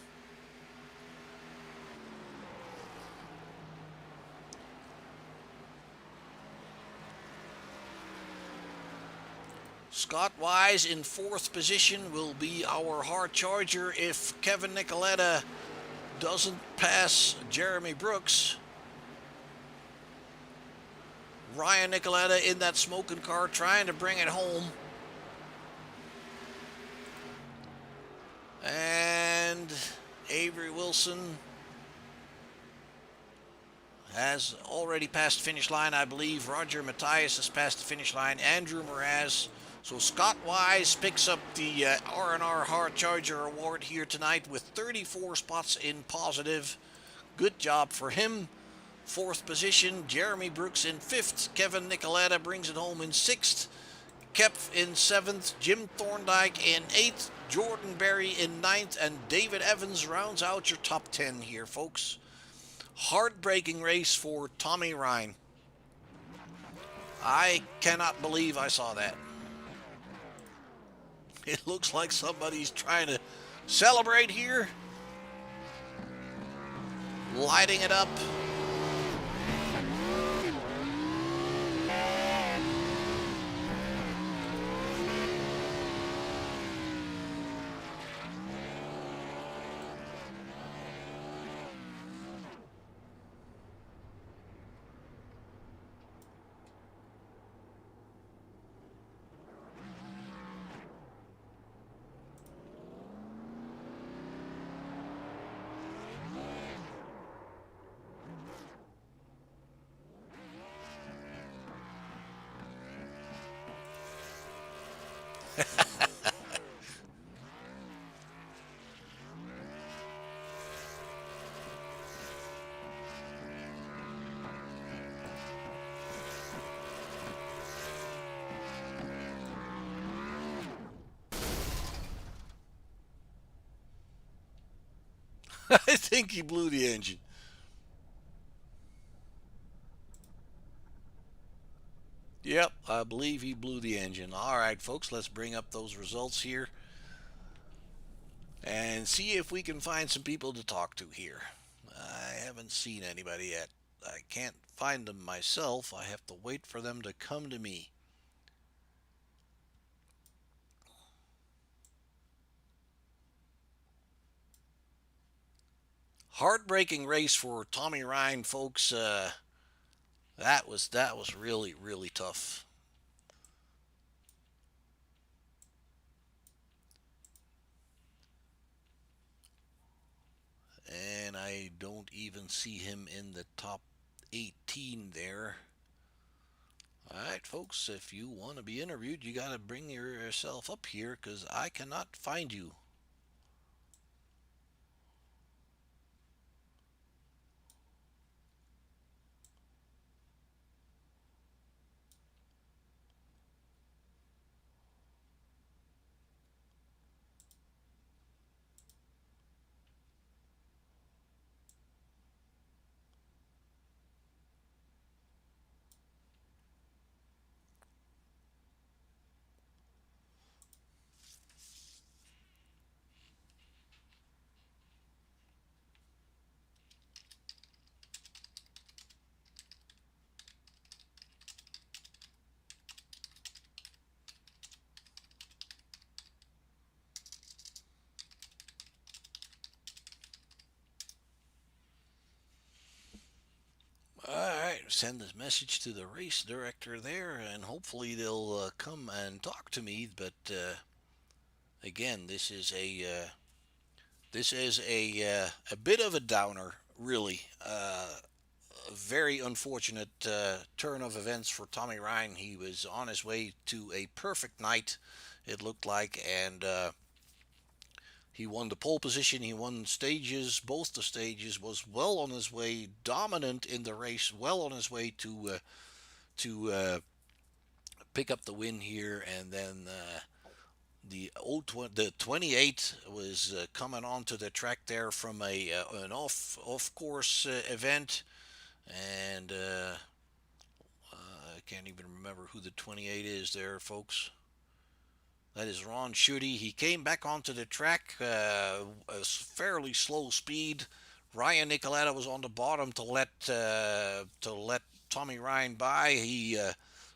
Scott Wise in fourth position will be our hard charger if Kevin Nicoletta doesn't pass Jeremy Brooks. Ryan Nicoletta in that smoking car trying to bring it home. And Avery Wilson has already passed the finish line, I believe. Roger Matthias has passed the finish line. Andrew Mraz. So Scott Wise picks up the R&R Hard Charger Award here tonight with 34 spots in positive. Good job for him. Fourth position, Jeremy Brooks in fifth. Kevin Nicoletta brings it home in sixth. Kepf in seventh. Jim Thorndike in eighth. Jordan Berry in ninth. And David Evans rounds out your top 10 here, folks. Heartbreaking race for Tommy Ryan. I cannot believe I saw that. It looks like somebody's trying to celebrate here. Lighting it up. I think he blew the engine. Yep, I believe he blew the engine. All right, folks, let's bring up those results here and see if we can find some people to talk to here. I haven't seen anybody yet. I can't find them myself. I have to wait for them to come to me. Heartbreaking race for Tommy Ryan, folks. That was really tough. And I don't even see him in the top 18 there. All right, folks, if you want to be interviewed, you got to bring yourself up here because I cannot find you. All right, send this message to the race director there, and hopefully they'll come and talk to me. But again, this is a bit of a downer, really. A very unfortunate turn of events for Tommy Ryan. He was on his way to a perfect night, it looked like, and he won the pole position. He won stages, both the stages. Was well on his way, dominant in the race. Well on his way to pick up the win here. And then the 28 was coming onto the track there from an off course event, and I can't even remember who the 28 is there, folks. That is Ron Schutte. He came back onto the track, a fairly slow speed. Ryan Nicoletta was on the bottom to let Tommy Ryan by. He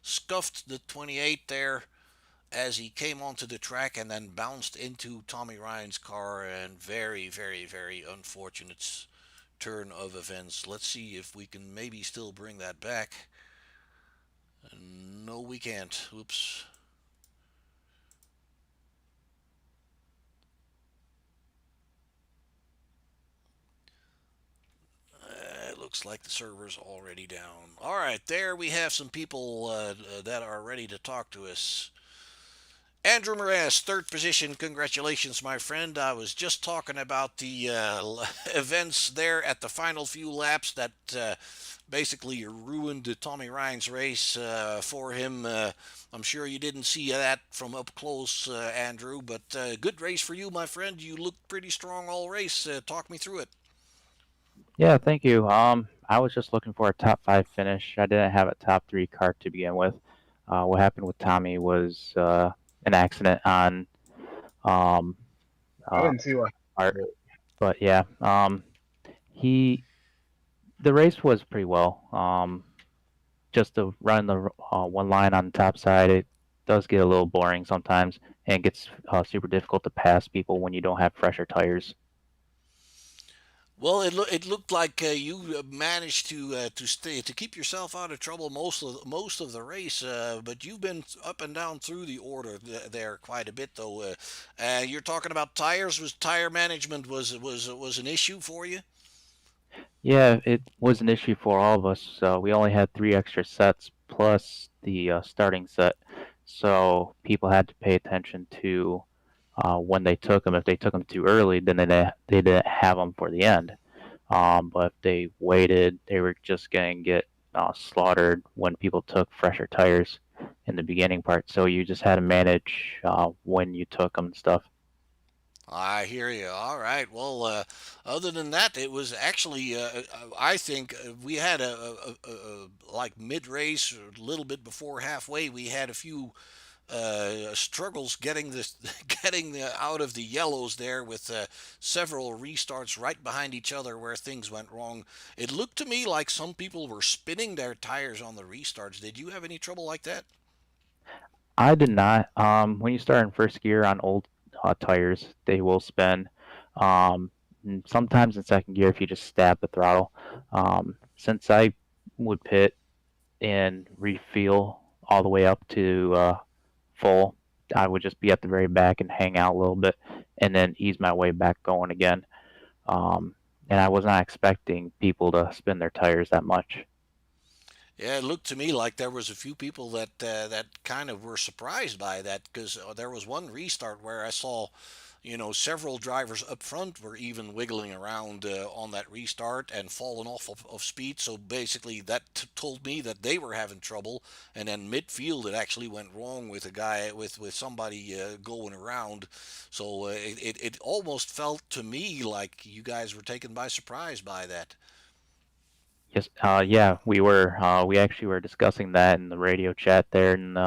scuffed the 28 there as he came onto the track and then bounced into Tommy Ryan's car. And very unfortunate turn of events. Let's see if we can maybe still bring that back. No, we can't. Oops. It looks like the server's already down. All right, there we have some people that are ready to talk to us. Andrew Morass, third position. Congratulations, my friend. I was just talking about the events there at the final few laps that basically you ruined Tommy Ryan's race for him. I'm sure you didn't see that from up close, Andrew, but good race for you, my friend. You looked pretty strong all race. Talk me through it. Yeah, thank you. I was just looking for a top five finish. I didn't have a top three car to begin with. What happened with Tommy was an accident on um, I uh, didn't see what. art, but yeah, he the race was pretty well. Just to run the one line on the top side, it does get a little boring sometimes, and it gets super difficult to pass people when you don't have fresher tires. Well, it looked like you managed to keep yourself out of trouble most of the race, but you've been up and down through the order there quite a bit, though. You're talking about tires. Was tire management was an issue for you? Yeah, it was an issue for all of us. So we only had three extra sets plus the starting set. So people had to pay attention to when they took them. If they took them too early, then they didn't have them for the end. But if they waited, they were just going to get slaughtered when people took fresher tires in the beginning part. So you just had to manage when you took them and stuff. I hear you. All right. Well, other than that, it was actually, I think we had like mid race, or a little bit before halfway, we had a few struggles getting this, getting out of the yellows there with several restarts right behind each other where things went wrong. It looked to me like some people were spinning their tires on the restarts. Did you have any trouble like that? I did not. When you start in first gear on old tires, they will spin. Sometimes in second gear if you just stab the throttle. Since I would pit and refuel all the way up to full, I would just be at the very back and hang out a little bit, and then ease my way back going again. Um, and I was not expecting people to spin their tires that much. Yeah, it looked to me like there was a few people that kind of were surprised by that because there was one restart where I saw, several drivers up front were even wiggling around on that restart and falling off of speed. So basically, that told me that they were having trouble. And then midfield, it actually went wrong with a guy with somebody going around. So it almost felt to me like you guys were taken by surprise by that. Yes, yeah, we were. We actually were discussing that in the radio chat there, and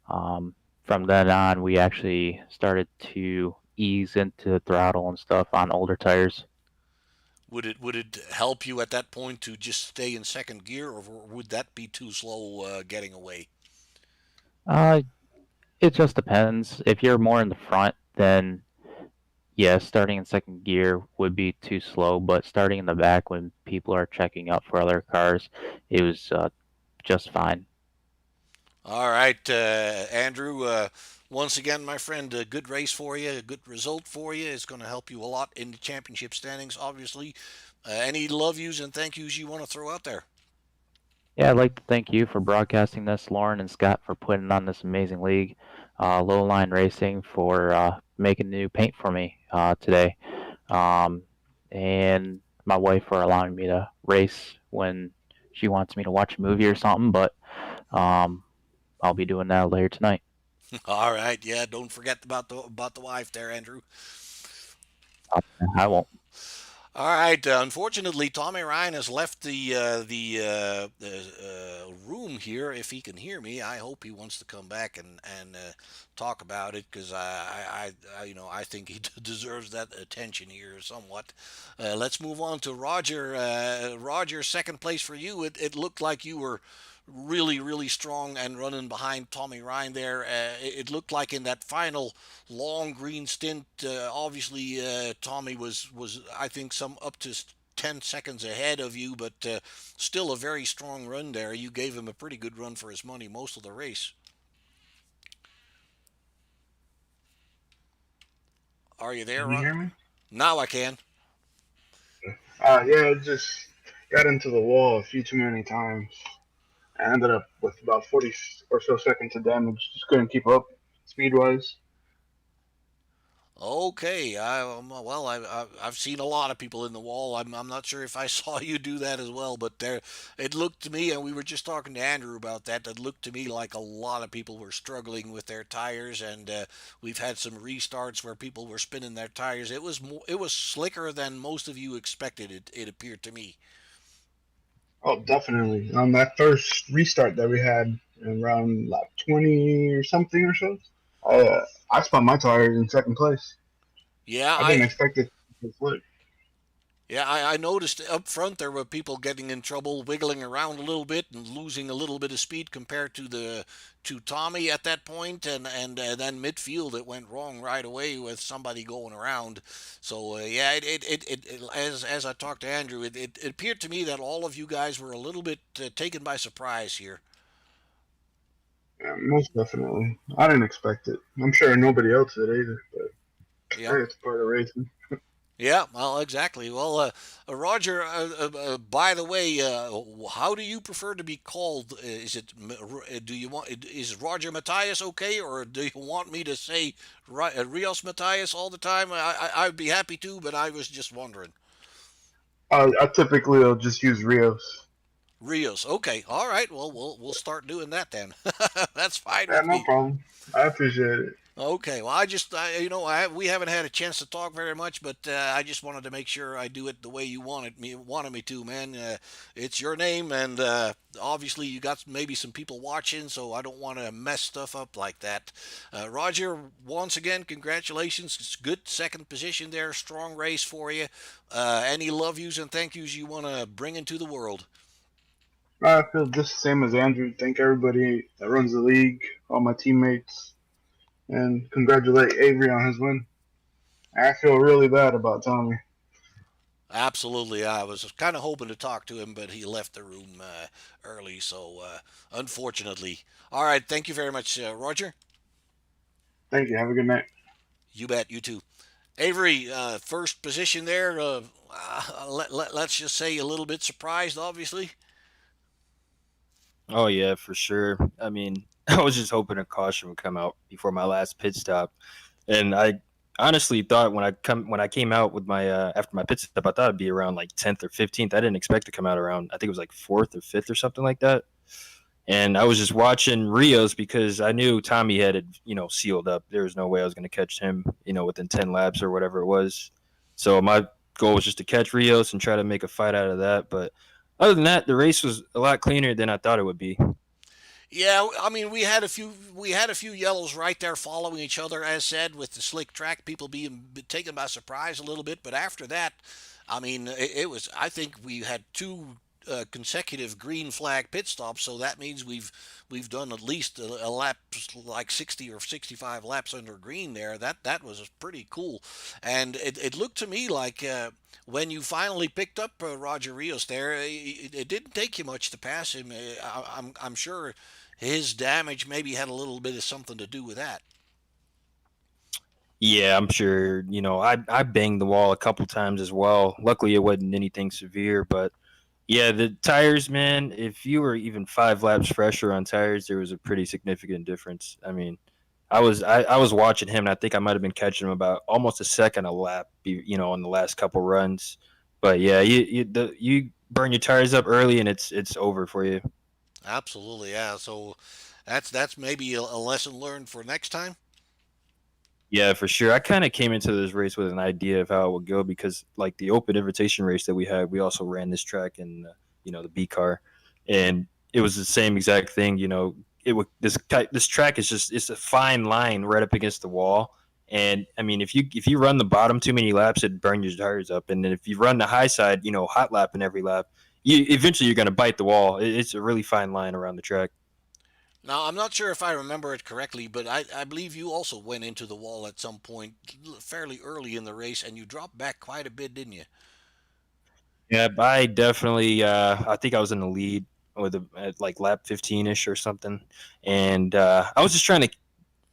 Um, from then on, we actually started to ease into the throttle and stuff on older tires. Would it help you at that point to just stay in second gear, or would that be too slow getting away? Uh, it just depends. If you're more in the front, then yeah, starting in second gear would be too slow. But starting in the back when people are checking up for other cars, it was just fine. All right, Andrew. Once again, my friend, a good race for you, a good result for you. It's going to help you a lot in the championship standings, obviously. Any love yous and thank yous you want to throw out there? Yeah, I'd like to thank you for broadcasting this, Lauren and Scott, for putting on this amazing league. Low Line Racing for making new paint for me today. Um, and my wife for allowing me to race when she wants me to watch a movie or something. But um, I'll be doing that later tonight. All right, yeah. Don't forget about the wife there, Andrew. Uh, I won't. All right. Unfortunately, Tommy Ryan has left the room here. If he can hear me, I hope he wants to come back and talk about it because I think he deserves that attention here somewhat. Let's move on to Roger. Roger, second place for you. It looked like you were really, really strong and running behind Tommy Ryan there. It looked like in that final long green stint, obviously Tommy was I think some up to 10 seconds ahead of you, but still a very strong run there. You gave him a pretty good run for his money most of the race. Are you there, Can you Ron? hear me? Now I can. Yeah, I just got into the wall a few too many times. I ended up with about 40 or so seconds of damage. Just couldn't keep up speed wise. Okay, I've seen a lot of people in the wall. I'm not sure if I saw you do that as well, but there it looked to me, and we were just talking to Andrew about that. It looked to me like a lot of people were struggling with their tires, and we've had some restarts where people were spinning their tires. It was slicker than most of you expected. It appeared to me. Oh, definitely. On that first restart that we had around like 20 or something or so, I spun my tires in second place. Yeah, I didn't expect it to flip. I noticed up front there were people getting in trouble, wiggling around a little bit and losing a little bit of speed compared to Tommy at that point, and then midfield it went wrong right away with somebody going around. So yeah, as I talked to Andrew, it appeared to me that all of you guys were a little bit taken by surprise here. Yeah, most definitely. I didn't expect it. I'm sure nobody else did either, but Yep. hey, it's part of racing. Yeah, well, exactly. Well, Roger, by the way, how do you prefer to be called? Do you want, is Roger Matthias okay, or do you want me to say Rios Matthias all the time? I'd be happy to, but I was just wondering. I typically will just use Rios. Rios, okay, all right. Well, we'll start doing that then. That's fine Yeah, with no me. problem. I appreciate it. Okay, well, we haven't had a chance to talk very much, but I just wanted to make sure I do it the way you wanted me to, man. It's your name, and obviously you got maybe some people watching, so I don't want to mess stuff up like that. Roger, once again, congratulations. It's good second position there, strong race for you. Any love yous and thank yous you want to bring into the world? I feel just the same as Andrew. Thank everybody that runs the league, all my teammates, and congratulate Avery on his win. I feel really bad about Tommy. Absolutely. I was kind of hoping to talk to him, but he left the room early, so unfortunately. All right. Thank you very much, Roger. Thank you. Have a good night. You bet. You too. Avery, first position there. Let's just say a little bit surprised, obviously. Oh yeah, for sure. I mean, I was just hoping a caution would come out before my last pit stop, and I honestly thought when I came out with my after my pit stop, I thought it'd be around like 10th or 15th. I didn't expect to come out around. I think it was like fourth or fifth or something like that. And I was just watching Rios because I knew Tommy had it, sealed up. There was no way I was going to catch him, within 10 laps or whatever it was. So my goal was just to catch Rios and try to make a fight out of that. But other than that, the race was a lot cleaner than I thought it would be. Yeah, I mean we had a few yellows right there following each other, as said, with the slick track, people being taken by surprise a little bit. But after that, I mean, it was. I think we had two consecutive green flag pit stops, so that means we've done at least a lap like 60 or 65 laps under green there. That was pretty cool, and it looked to me like. When you finally picked up Roger Rios there, it didn't take you much to pass him. I'm sure his damage maybe had a little bit of something to do with that. Yeah, I'm sure. I banged the wall a couple times as well. Luckily, it wasn't anything severe, but yeah, the tires, man. If you were even 5 laps fresher on tires, there was a pretty significant difference. I mean, I was watching him, and I think I might have been catching him about almost a second a lap, on the last couple runs. But yeah, you burn your tires up early, and it's over for you. Absolutely, yeah. So that's maybe a lesson learned for next time. Yeah, for sure. I kind of came into this race with an idea of how it would go because, like the open invitation race that we had, we also ran this track in, the B car, and it was the same exact thing. This track is just it's a fine line right up against the wall, and I mean if you run the bottom too many laps, it burn your tires up, and then if you run the high side, hot lap in every lap, you eventually you're gonna bite the wall. It's a really fine line around the track. Now I'm not sure if I remember it correctly, but I believe you also went into the wall at some point fairly early in the race, and you dropped back quite a bit, didn't you? Yeah, I definitely. I think I was in the lead at like lap 15ish or something, and I was just trying to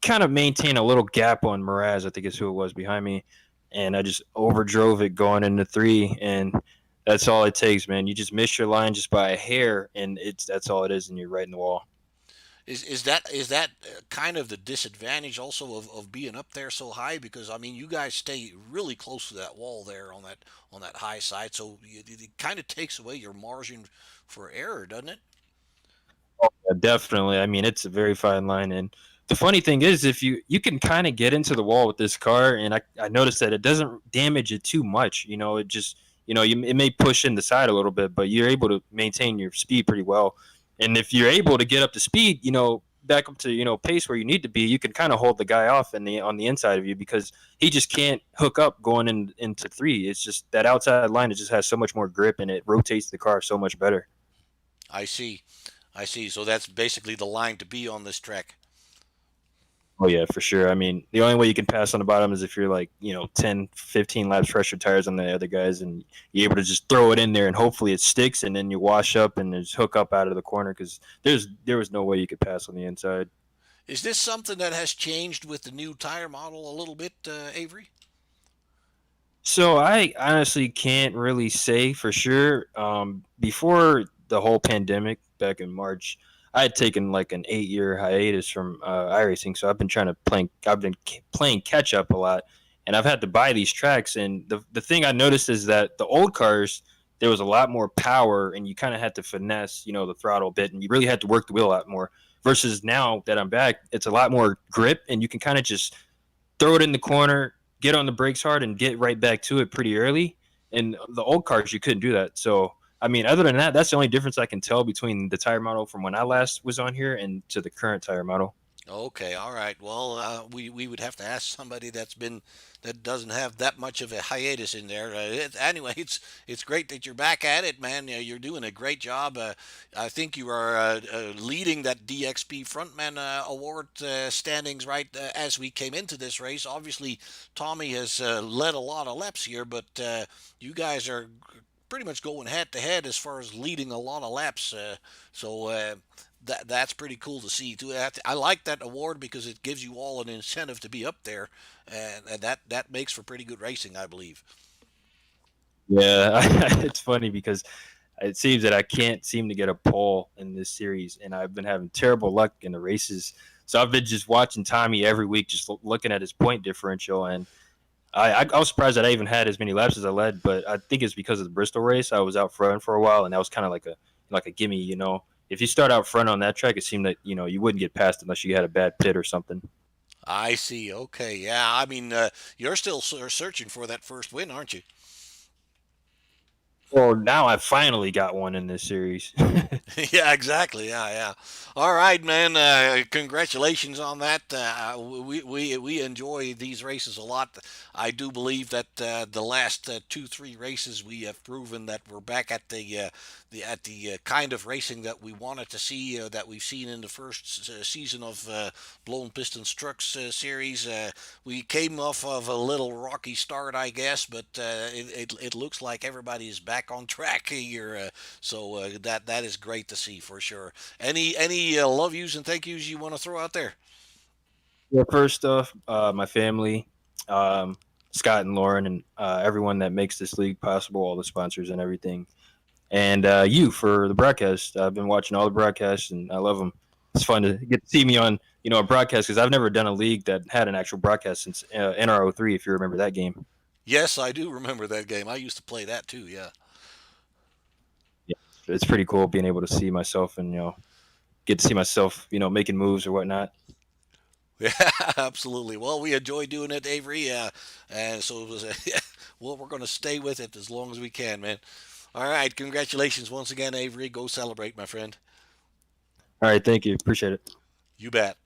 kind of maintain a little gap on Mraz. I think is who it was behind me, and I just overdrove it going into three, and that's all it takes, man. You just miss your line just by a hair, and that's all it is, and you're right in the wall. Is that kind of the disadvantage also of being up there so high? Because I mean, you guys stay really close to that wall there on that high side, so it kind of takes away your margin for error, doesn't it? Yeah, definitely. I mean, it's a very fine line, and the funny thing is, if you can kind of get into the wall with this car, and I noticed that it doesn't damage it too much. It just it may push in the side a little bit, but you're able to maintain your speed pretty well. And if you're able to get up to speed, back up to pace where you need to be, you can kind of hold the guy off in the on the inside of you because he just can't hook up going into three. It's just that outside line. It just has so much more grip, and it rotates the car so much better. I see. I see. So that's basically the line to be on this track. Oh yeah, for sure. I mean, the only way you can pass on the bottom is if you're like, 10, 15 laps fresher tires on the other guys and you're able to just throw it in there and hopefully it sticks and then you wash up and just hook up out of the corner because there was no way you could pass on the inside. Is this something that has changed with the new tire model a little bit, Avery? So I honestly can't really say for sure. Before the whole pandemic back in March, I had taken like an 8 year hiatus from iRacing, so I've been playing catch up a lot, and I've had to buy these tracks. And the thing I noticed is that the old cars there was a lot more power, and you kind of had to finesse, the throttle a bit, and you really had to work the wheel a lot more. Versus now that I'm back, it's a lot more grip, and you can kind of just throw it in the corner, get on the brakes hard, and get right back to it pretty early. And the old cars, you couldn't do that. So, I mean, other than that, that's the only difference I can tell between the tire model from when I last was on here and to the current tire model. Okay, all right. Well, we would have to ask somebody that doesn't have that much of a hiatus in there. Anyway, it's great that you're back at it, man. You're doing a great job. I think you are leading that DXP Frontman Award standings right as we came into this race. Obviously, Tommy has led a lot of laps here, but you guys are pretty much going head to head as far as leading a lot of laps. So that's pretty cool to see too. I like that award because it gives you all an incentive to be up there, and that makes for pretty good racing, I believe. Yeah, it's funny because it seems that I can't seem to get a pole in this series, and I've been having terrible luck in the races. So I've been just watching Tommy every week, just looking at his point differential, and I was surprised that I even had as many laps as I led, but I think it's because of the Bristol race. I was out front for a while, and that was kind of like a gimme. If you start out front on that track, it seemed that you wouldn't get past unless you had a bad pit or something. I see. Okay, yeah. I mean, you're still searching for that first win, aren't you? Well, now I finally got one in this series. Yeah, exactly. Yeah, yeah. All right, man. Congratulations on that. We enjoy these races a lot. I do believe that the last two three races we have proven that we're back at the kind of racing that we wanted to see that we've seen in the first season of Blown Pistons Trucks series. We came off of a little rocky start, I guess, but it looks like everybody is back on track here. So that is great to see for sure. Any love yous and thank yous you want to throw out there? Yeah, first off, my family, um, Scott and Lauren, and everyone that makes this league possible, all the sponsors and everything, and you for the broadcast. I've been watching all the broadcasts, and I love them. It's fun to get to see me on a broadcast because I've never done a league that had an actual broadcast since NRO3. If you remember that game, Yes, I do remember that game. I used to play that too. Yeah. yeah, it's pretty cool being able to see myself and get to see myself making moves or whatnot. Yeah, absolutely. Well, we enjoy doing it, Avery. And so it was well, we're going to stay with it as long as we can, man. All right. Congratulations once again, Avery. Go celebrate, my friend. All right, thank you, appreciate it. You bet.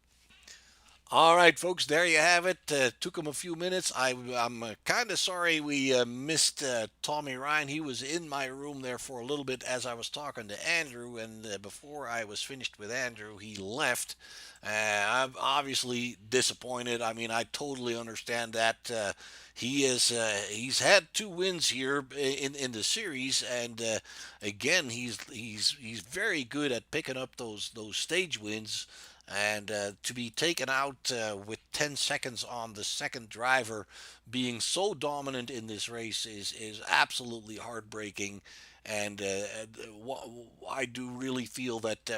All right, folks, there you have it. Took him a few minutes. I'm kind of sorry we missed Tommy Ryan. He was in my room there for a little bit as I was talking to Andrew, and before I was finished with Andrew, he left. I'm obviously disappointed. I mean, I totally understand that. He's had two wins here in the series, and again, he's very good at picking up those stage wins. And to be taken out with 10 seconds on the second driver being so dominant in this race is absolutely heartbreaking. And I do really feel that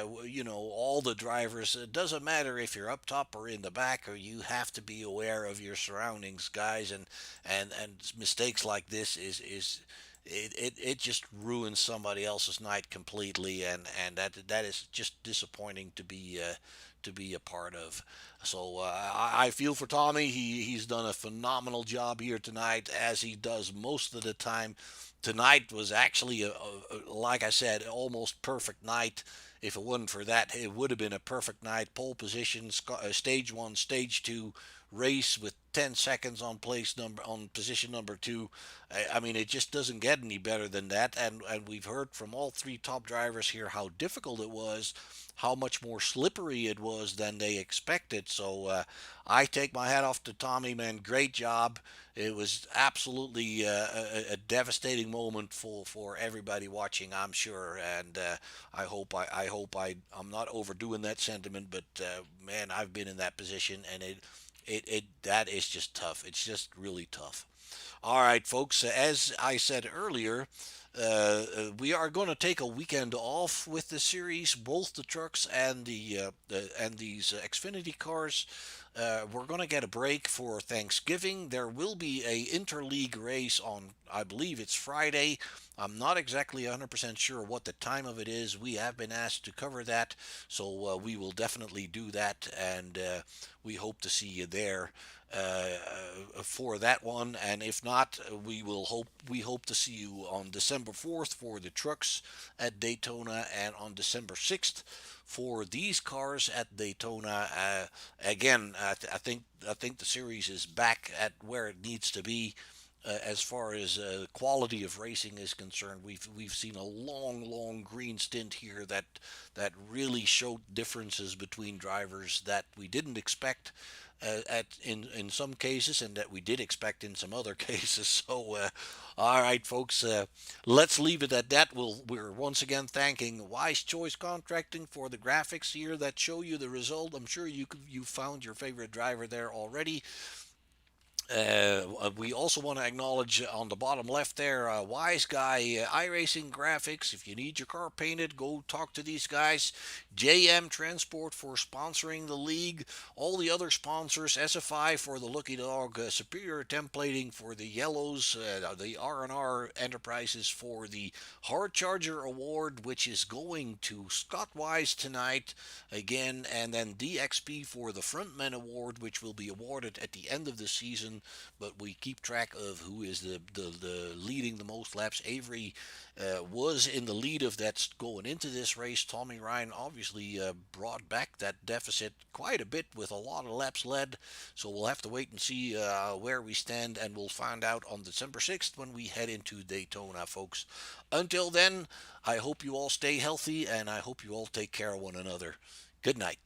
all the drivers. It doesn't matter if you're up top or in the back, or you have to be aware of your surroundings, guys. And mistakes like this is it just ruins somebody else's night completely, and that is just disappointing to be a part of. So I feel for Tommy. He's done a phenomenal job here tonight, as he does most of the time. Tonight was actually like I said, almost perfect night. If it wasn't for that, it would have been a perfect night. Pole position, stage one, stage two, race with 10 seconds on position number two. I mean, it just doesn't get any better than that. And we've heard from all three top drivers here how difficult it was, how much more slippery it was than they expected. So I take my hat off to Tommy, man. Great job. It was absolutely a devastating moment for everybody watching, I'm sure. And I'm not overdoing that sentiment, but man, I've been in that position, and it that is just tough. It's just really tough. All right, folks. As I said earlier, we are going to take a weekend off with the series, both the trucks and and these Xfinity cars. We're going to get a break for Thanksgiving. There will be a interleague race on, I believe it's Friday. I'm not exactly 100% sure what the time of it is. We have been asked to cover that, so we will definitely do that, and we hope to see you there for that one. And if not, we hope to see you on December 4th for the trucks at Daytona, and on December 6th for these cars at Daytona. Again, I think the series is back at where it needs to be. As far as quality of racing is concerned, we've seen a long green stint here that really showed differences between drivers that we didn't expect in some cases, and that we did expect in some other cases. So, all right, folks, let's leave it at that. We're once again thanking Wise Choice Contracting for the graphics here that show you the result. I'm sure you found your favorite driver there already. We also want to acknowledge on the bottom left there, Wise Guy iRacing Graphics. If you need your car painted, go talk to these guys. JM Transport for sponsoring the league. All the other sponsors, SFI for the Lucky Dog, Superior Templating for the Yellows, the R&R Enterprises for the Hard Charger Award, which is going to Scott Wise tonight again, and then DXP for the Frontman Award, which will be awarded at the end of the season. But we keep track of who is the leading the most laps. Avery was in the lead of that going into this race. Tommy Ryan obviously brought back that deficit quite a bit with a lot of laps led. So we'll have to wait and see where we stand, and we'll find out on December 6th when we head into Daytona, folks. Until then, I hope you all stay healthy, and I hope you all take care of one another. Good night.